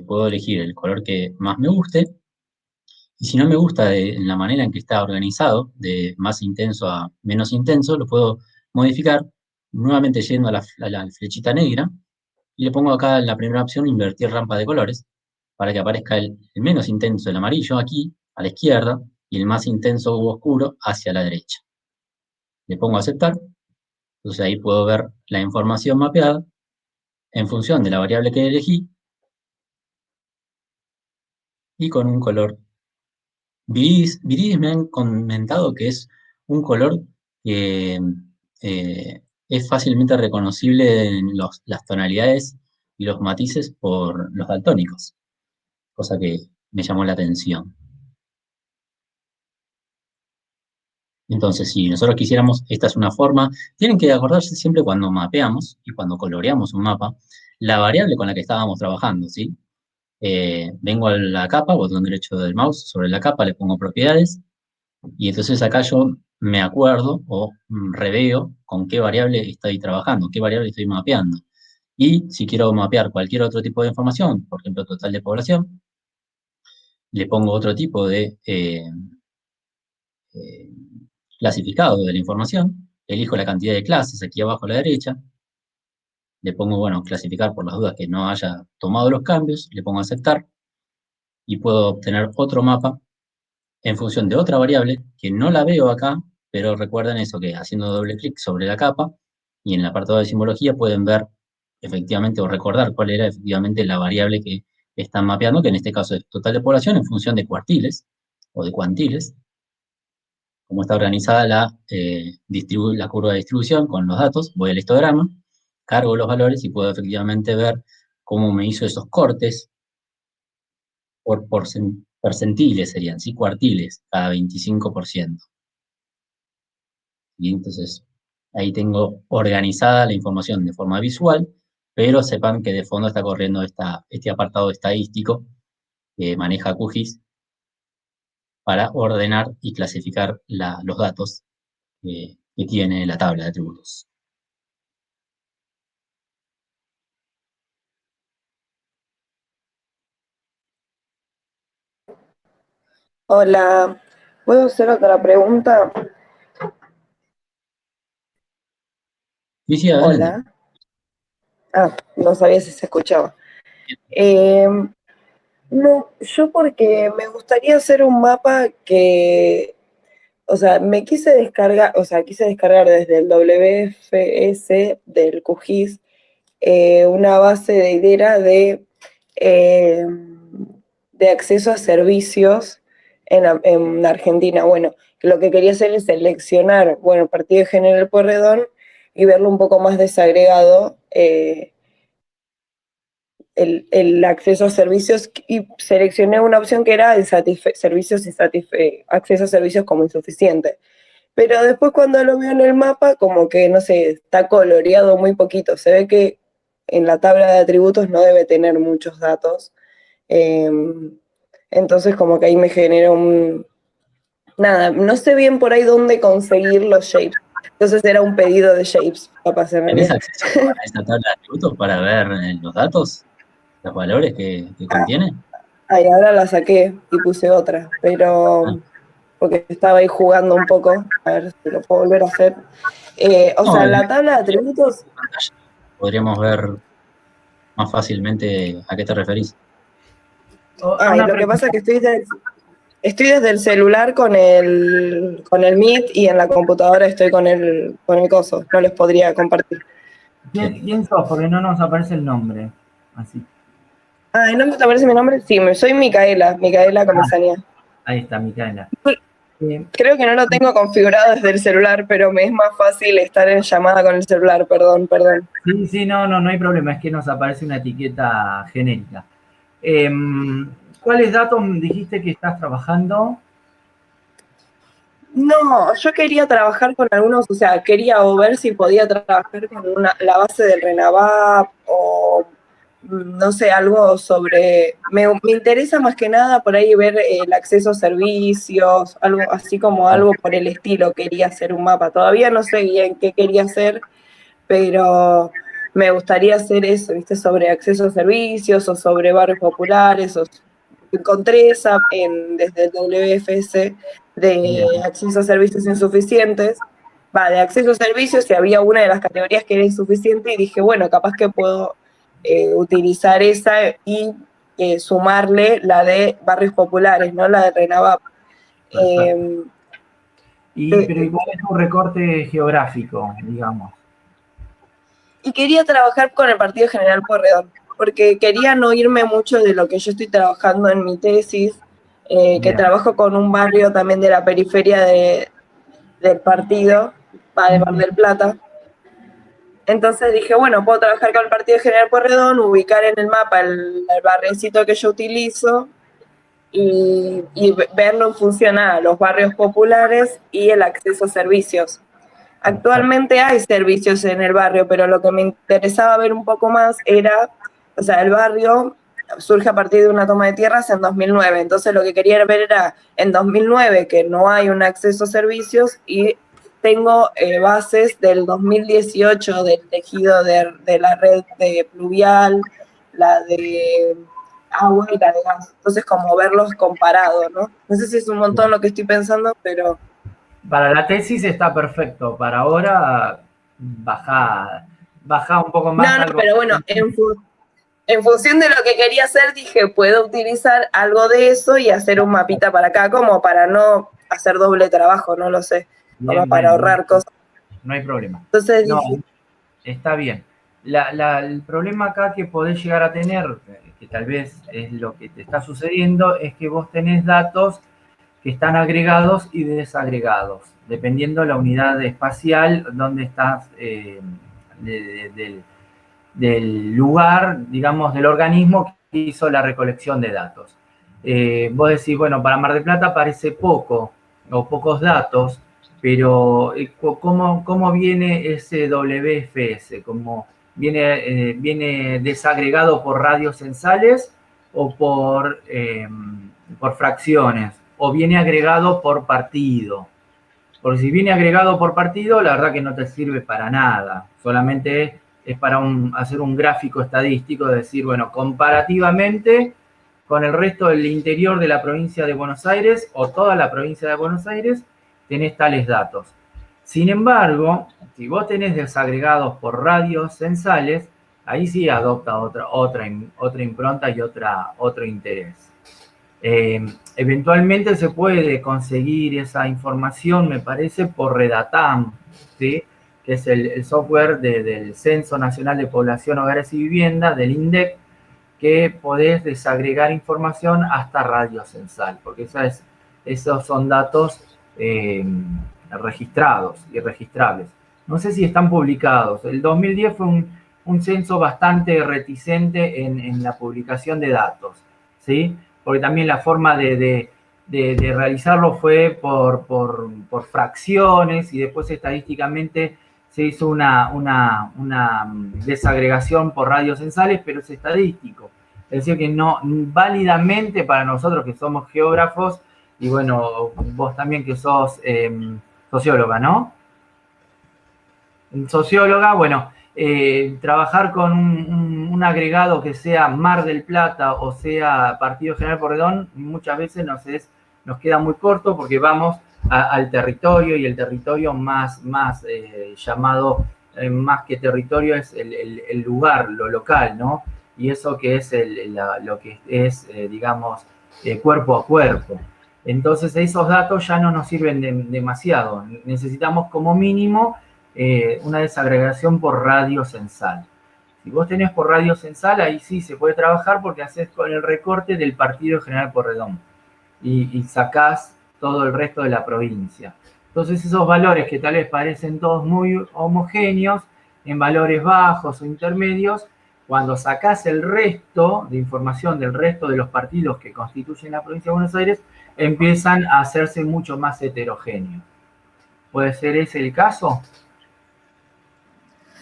Speaker 6: puedo elegir el color que más me guste. Y si no me gusta en la manera en que está organizado, de más intenso a menos intenso, lo puedo modificar nuevamente yendo a la flechita negra y le pongo acá en la primera opción invertir rampa de colores para que aparezca el menos intenso, el amarillo, aquí a la izquierda y el más intenso u oscuro hacia la derecha. Le pongo a aceptar, entonces ahí puedo ver la información mapeada en función de la variable que elegí y con un color Viridis me han comentado que es un color que es fácilmente reconocible en las tonalidades y los matices por los daltónicos, cosa que me llamó la atención. Entonces, si nosotros quisiéramos, esta es una forma, tienen que acordarse siempre cuando mapeamos y cuando coloreamos un mapa, la variable con la que estábamos trabajando, ¿sí? Vengo a la capa, botón derecho del mouse, sobre la capa le pongo propiedades, y entonces acá yo me acuerdo o reveo con qué variable estoy trabajando, qué variable estoy mapeando. Y si quiero mapear cualquier otro tipo de información, por ejemplo, total de población, le pongo otro tipo de clasificado de la información, elijo la cantidad de clases aquí abajo a la derecha, le pongo, bueno, clasificar por las dudas que no haya tomado los cambios, le pongo aceptar, y puedo obtener otro mapa en función de otra variable que no la veo acá, pero recuerden eso, que haciendo doble clic sobre la capa y en el apartado de simbología pueden ver efectivamente o recordar cuál era efectivamente la variable que están mapeando, que en este caso es total de población en función de cuartiles o de cuantiles. Como está organizada la curva de distribución con los datos, voy al histograma, cargo los valores y puedo efectivamente ver cómo me hizo esos cortes por percentiles serían, ¿sí? Cuartiles, cada 25%. Y entonces ahí tengo organizada la información de forma visual, pero sepan que de fondo está corriendo este apartado estadístico que maneja QGIS para ordenar y clasificar los datos que tiene la tabla de atributos.
Speaker 7: Hola, ¿puedo hacer otra pregunta?
Speaker 6: Sí, adelante.
Speaker 7: Hola. No sabía si se escuchaba. No, yo porque me gustaría hacer un mapa que, o sea, quise descargar desde el WFS del QGIS una base de IDERA eh, de acceso a servicios en Argentina. Bueno, lo que quería hacer es seleccionar, bueno, Partido de General Pueyrredón y verlo un poco más desagregado, el acceso a servicios, y seleccioné una opción que era acceso a servicios como insuficiente. Pero después cuando lo veo en el mapa, como que, no sé, está coloreado muy poquito. Se ve que en la tabla de atributos no debe tener muchos datos. Entonces como que ahí me genera Nada, no sé bien por ahí dónde conseguir los shapes. Entonces era un pedido de shapes, capaz en
Speaker 6: ¿Tenés
Speaker 7: realidad.
Speaker 6: acceso a esta tabla de atributos para ver los datos, los valores que contiene?
Speaker 7: Ay, ahora la saqué y puse otra, pero porque estaba ahí jugando un poco, a ver si lo puedo volver a hacer.
Speaker 6: No,
Speaker 7: Sea, la tabla de atributos...
Speaker 6: podríamos ver más fácilmente a qué te referís.
Speaker 7: Ay, lo que pasa es que estoy desde el celular con el Meet y en la computadora estoy con el coso. No les podría compartir.
Speaker 1: ¿Quién sos? Porque no nos aparece el nombre. Así.
Speaker 7: Ay, ¿no te aparece mi nombre? Sí, soy Micaela Comesaña.
Speaker 1: Ahí está, Micaela.
Speaker 7: Creo que no lo tengo configurado desde el celular, pero me es más fácil estar en llamada con el celular, perdón.
Speaker 1: Sí, no hay problema, es que nos aparece una etiqueta genérica. ¿Cuáles datos dijiste que estás trabajando?
Speaker 7: No, yo quería trabajar con algunos, o sea, quería ver si podía trabajar con la base del RENAVAP o no sé, algo sobre... Me interesa más que nada por ahí ver el acceso a servicios, algo así como algo por el estilo, quería hacer un mapa. Todavía no sé bien qué quería hacer, pero me gustaría hacer eso, ¿viste? Sobre acceso a servicios o sobre barrios populares. Encontré esa desde el WFS de acceso a servicios insuficientes. De acceso a servicios, y había una de las categorías que era insuficiente y dije, bueno, capaz que puedo utilizar esa y sumarle la de barrios populares, ¿no? La de RENAVAP.
Speaker 1: Pero igual es un recorte geográfico, digamos.
Speaker 7: Y quería trabajar con el Partido General Pueyrredón, porque quería no irme mucho de lo que yo estoy trabajando en mi tesis, que trabajo con un barrio también de la periferia del partido, de Mar del Plata. Entonces dije, bueno, puedo trabajar con el Partido General Pueyrredón, ubicar en el mapa el barriecito que yo utilizo y verlo en función a los barrios populares y el acceso a servicios. Actualmente hay servicios en el barrio, pero lo que me interesaba ver un poco más era, o sea, el barrio surge a partir de una toma de tierras en 2009, entonces lo que quería ver era en 2009 que no hay un acceso a servicios y tengo bases del 2018 del tejido de la red de pluvial, la de agua y la de gas, entonces como verlos comparados, ¿no? No sé si es un montón lo que estoy pensando, pero...
Speaker 1: Para la tesis está perfecto, para ahora baja un poco más.
Speaker 7: No, pero bueno, en función de lo que quería hacer, dije, puedo utilizar algo de eso y hacer un mapita para acá, como para no hacer doble trabajo, no lo sé, como para ahorrar cosas.
Speaker 1: No hay problema.
Speaker 7: Entonces
Speaker 1: no,
Speaker 7: dije...
Speaker 1: Está bien. El problema acá que podés llegar a tener, que tal vez es lo que te está sucediendo, es que vos tenés datos que están agregados y desagregados, dependiendo de la unidad espacial donde estás, del lugar, digamos, del organismo que hizo la recolección de datos. Vos decís, bueno, para Mar del Plata parece poco o pocos datos, pero ¿cómo viene ese WFS? ¿Cómo viene desagregado por radios censales o por fracciones? o viene agregado por partido. Porque si viene agregado por partido, la verdad que no te sirve para nada. Solamente es para hacer un gráfico estadístico, de decir, bueno, comparativamente con el resto del interior de la provincia de Buenos Aires o toda la provincia de Buenos Aires, tenés tales datos. Sin embargo, si vos tenés desagregados por radios censales, ahí sí adopta otra impronta y otro interés. Eventualmente se puede conseguir esa información, me parece, por Redatam, ¿sí? Que es el software del Censo Nacional de Población, Hogares y Vivienda, del INDEC, que podés desagregar información hasta radio censal, porque esos son datos registrados y registrables. No sé si están publicados. El 2010 fue un censo bastante reticente en la publicación de datos, ¿sí? Porque también la forma de realizarlo fue por fracciones y después estadísticamente se hizo una desagregación por radios censales, pero es estadístico. Es decir, que no, válidamente para nosotros que somos geógrafos, y bueno, vos también que sos socióloga, ¿no? Socióloga, bueno, trabajar con un agregado que sea Mar del Plata o sea Partido General Porredón, muchas veces nos queda muy corto porque vamos al territorio, y el territorio más llamado, más que territorio, es el lugar, lo local, ¿no? Y eso que es lo que es, digamos, cuerpo a cuerpo. Entonces esos datos ya no nos sirven demasiado. Necesitamos como mínimo una desagregación por radio censal. Si vos tenés por radio censal, ahí sí se puede trabajar porque haces con el recorte del Partido General Porredón y sacás todo el resto de la provincia. Entonces esos valores que tal vez parecen todos muy homogéneos, en valores bajos o intermedios, cuando sacás el resto de información del resto de los partidos que constituyen la provincia de Buenos Aires, empiezan a hacerse mucho más heterogéneos. ¿Puede ser ese el caso?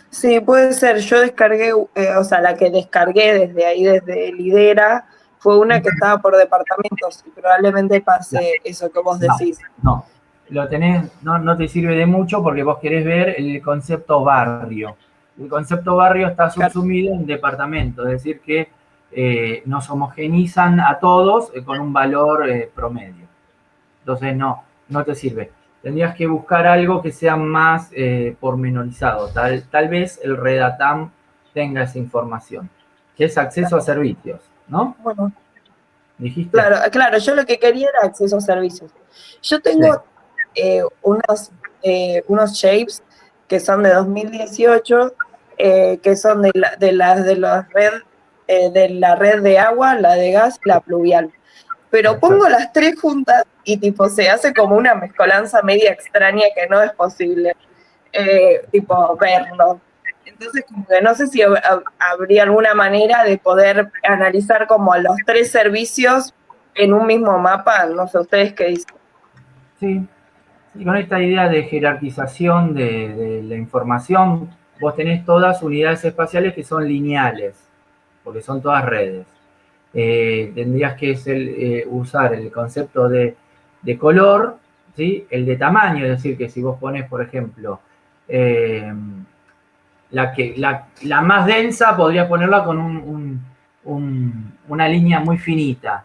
Speaker 7: Sí, puede ser. Yo descargué, o sea, la que descargué desde ahí, desde Lidera, fue una que estaba por departamentos y probablemente pase eso que vos decís.
Speaker 1: No, lo tenés, no te sirve de mucho porque vos querés ver el concepto barrio. El concepto barrio está subsumido en departamento, es decir que nos homogenizan a todos con un valor promedio. Entonces no te sirve. Tendrías que buscar algo que sea más pormenorizado. Tal vez el Redatam tenga esa información, que es acceso a servicios, ¿no?
Speaker 7: Bueno.
Speaker 1: ¿Dijiste?
Speaker 7: Claro, yo lo que quería era acceso a servicios. Yo tengo unos shapes que son de 2018, que son de la red de agua, la de gas, la pluvial. Pero pongo las tres juntas y tipo se hace como una mezcolanza media extraña que no es posible tipo verlo. Entonces, como que no sé si habría alguna manera de poder analizar como los tres servicios en un mismo mapa. No sé, ¿ustedes qué dicen?
Speaker 1: Sí, con esta idea de jerarquización de la información, vos tenés todas unidades espaciales que son lineales, porque son todas redes. Tendrías que usar el concepto de color, ¿sí? El de tamaño, es decir, que si vos pones, por ejemplo, la más densa, podrías ponerla con una línea muy finita.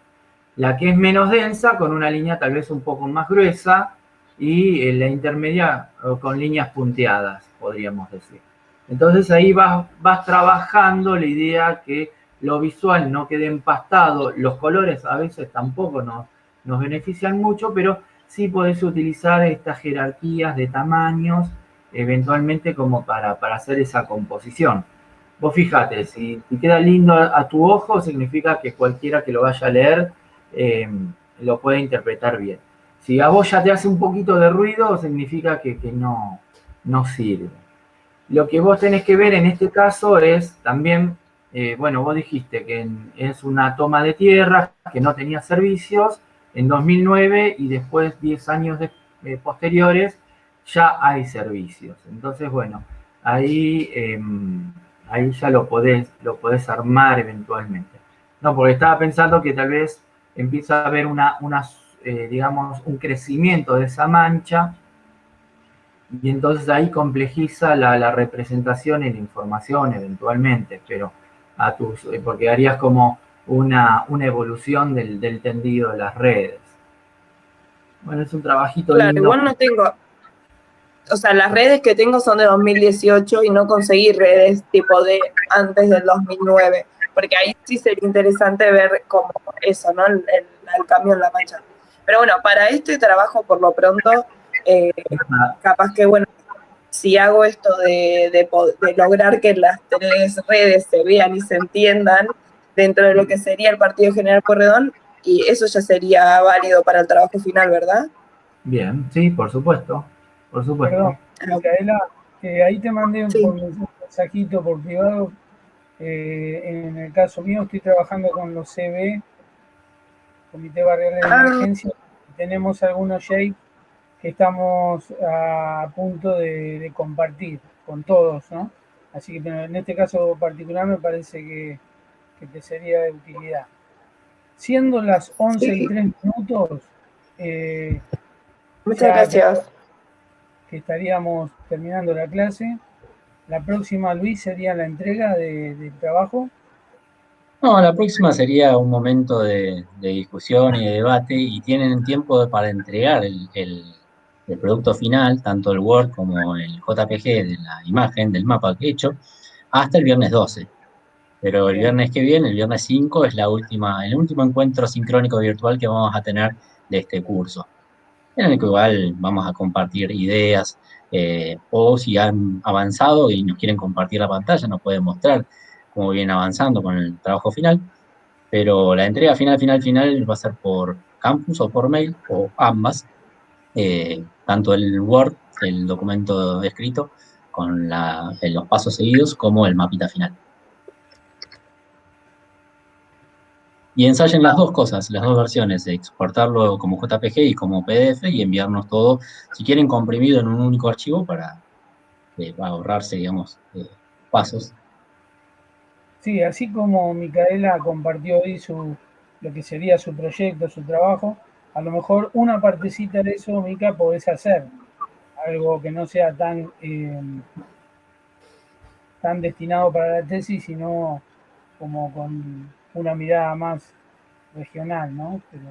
Speaker 1: La que es menos densa, con una línea tal vez un poco más gruesa, y la intermedia con líneas punteadas, podríamos decir. Entonces ahí vas trabajando la idea que lo visual no quede empastado. Los colores a veces tampoco nos benefician mucho, pero sí podés utilizar estas jerarquías de tamaños eventualmente como para hacer esa composición. Vos fíjate, si queda lindo a tu ojo, significa que cualquiera que lo vaya a leer lo puede interpretar bien. Si a vos ya te hace un poquito de ruido, significa que no sirve. Lo que vos tenés que ver en este caso es también, bueno, vos dijiste que es una toma de tierra que no tenía servicios en 2009 y después 10 años posteriores ya hay servicios. Entonces, bueno, ahí ya lo podés armar eventualmente. No, porque estaba pensando que tal vez empieza a haber digamos, un crecimiento de esa mancha, y entonces ahí complejiza la representación y la información eventualmente, pero porque harías como una evolución del tendido de las redes. Bueno, es un trabajito
Speaker 7: Claro,
Speaker 1: lindo.
Speaker 7: igual no tengo, o sea, las redes que tengo son de 2018 y no conseguí redes tipo de antes del 2009, porque ahí sí sería interesante ver como eso, ¿no? El cambio en la mancha. Pero bueno, para este trabajo por lo pronto, capaz que, bueno, si hago esto de lograr que las 3 redes se vean y se entiendan dentro de lo que sería el Partido General Pueyrredón, y eso ya sería válido para el trabajo final, ¿verdad?
Speaker 1: Bien, sí, por supuesto, por
Speaker 2: Perdón,
Speaker 1: supuesto.
Speaker 2: Micaela, ahí te mandé
Speaker 7: Sí.
Speaker 2: un mensajito por privado. En el caso mío estoy trabajando con los CB, Comité Barrial de Emergencia. Tenemos algunos shapes que estamos a punto de compartir con todos, ¿no? Así que en este caso particular me parece que te sería de utilidad. Siendo las 11:03,
Speaker 7: Muchas
Speaker 2: ya
Speaker 7: gracias.
Speaker 2: que estaríamos terminando la clase. La próxima, Luis, sería la entrega del trabajo.
Speaker 6: No, la próxima sería un momento de discusión y de debate y tienen tiempo para entregar el producto final, tanto el Word como el JPG de la imagen, del mapa que he hecho, hasta el viernes 12. Pero el
Speaker 2: Bien.
Speaker 6: viernes que viene, el viernes 5, es el último encuentro sincrónico virtual que vamos a tener de este curso, en el que igual vamos a compartir ideas, o si han avanzado y nos quieren compartir la pantalla, nos pueden mostrar cómo vienen avanzando con el trabajo final. Pero la entrega final va a ser por campus o por mail, o ambas, tanto el Word, el documento escrito, con los pasos seguidos, como el mapita final. Y ensayen las dos cosas, las dos versiones, exportarlo como JPG y como PDF y enviarnos todo, si quieren, comprimido en un único archivo para ahorrarse, digamos, pasos.
Speaker 2: Sí, así como Micaela compartió hoy lo que sería su proyecto, su trabajo, a lo mejor una partecita de eso, Mica, podés hacer. Algo que no sea tan destinado para la tesis, sino como con una mirada más regional, ¿no? Pero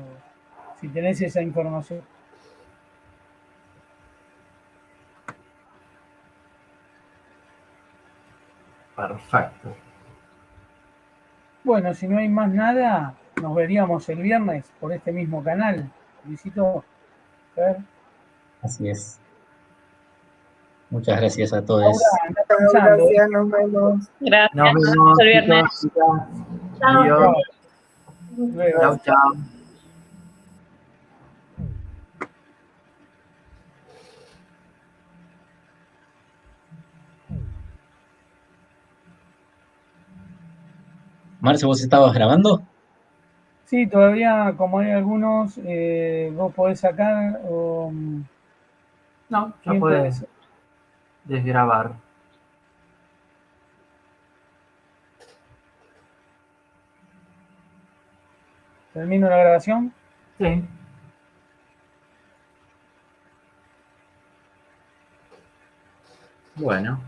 Speaker 2: si tenés esa información.
Speaker 1: Perfecto.
Speaker 2: Bueno, si no hay más nada, nos veríamos el viernes por este mismo canal. Visito Fer.
Speaker 6: Así es. Muchas gracias a
Speaker 2: Laura,
Speaker 6: todos.
Speaker 2: anda
Speaker 7: Chao,
Speaker 2: pensando, ¿eh?
Speaker 7: gracias, nos vemos.
Speaker 3: Gracias.
Speaker 1: Nos
Speaker 3: Hasta
Speaker 1: vemos,
Speaker 3: el viernes.
Speaker 1: chicos, chicas.
Speaker 3: Chao.
Speaker 1: Adiós.
Speaker 2: Luego.
Speaker 1: Chau, chau.
Speaker 6: Marce, ¿vos estabas grabando?
Speaker 2: Sí, todavía como hay algunos, vos podés sacar o
Speaker 1: No, ya
Speaker 2: quién
Speaker 1: puedes
Speaker 2: puede.
Speaker 1: desgrabar.
Speaker 2: Termino la grabación.
Speaker 1: Sí. Bueno.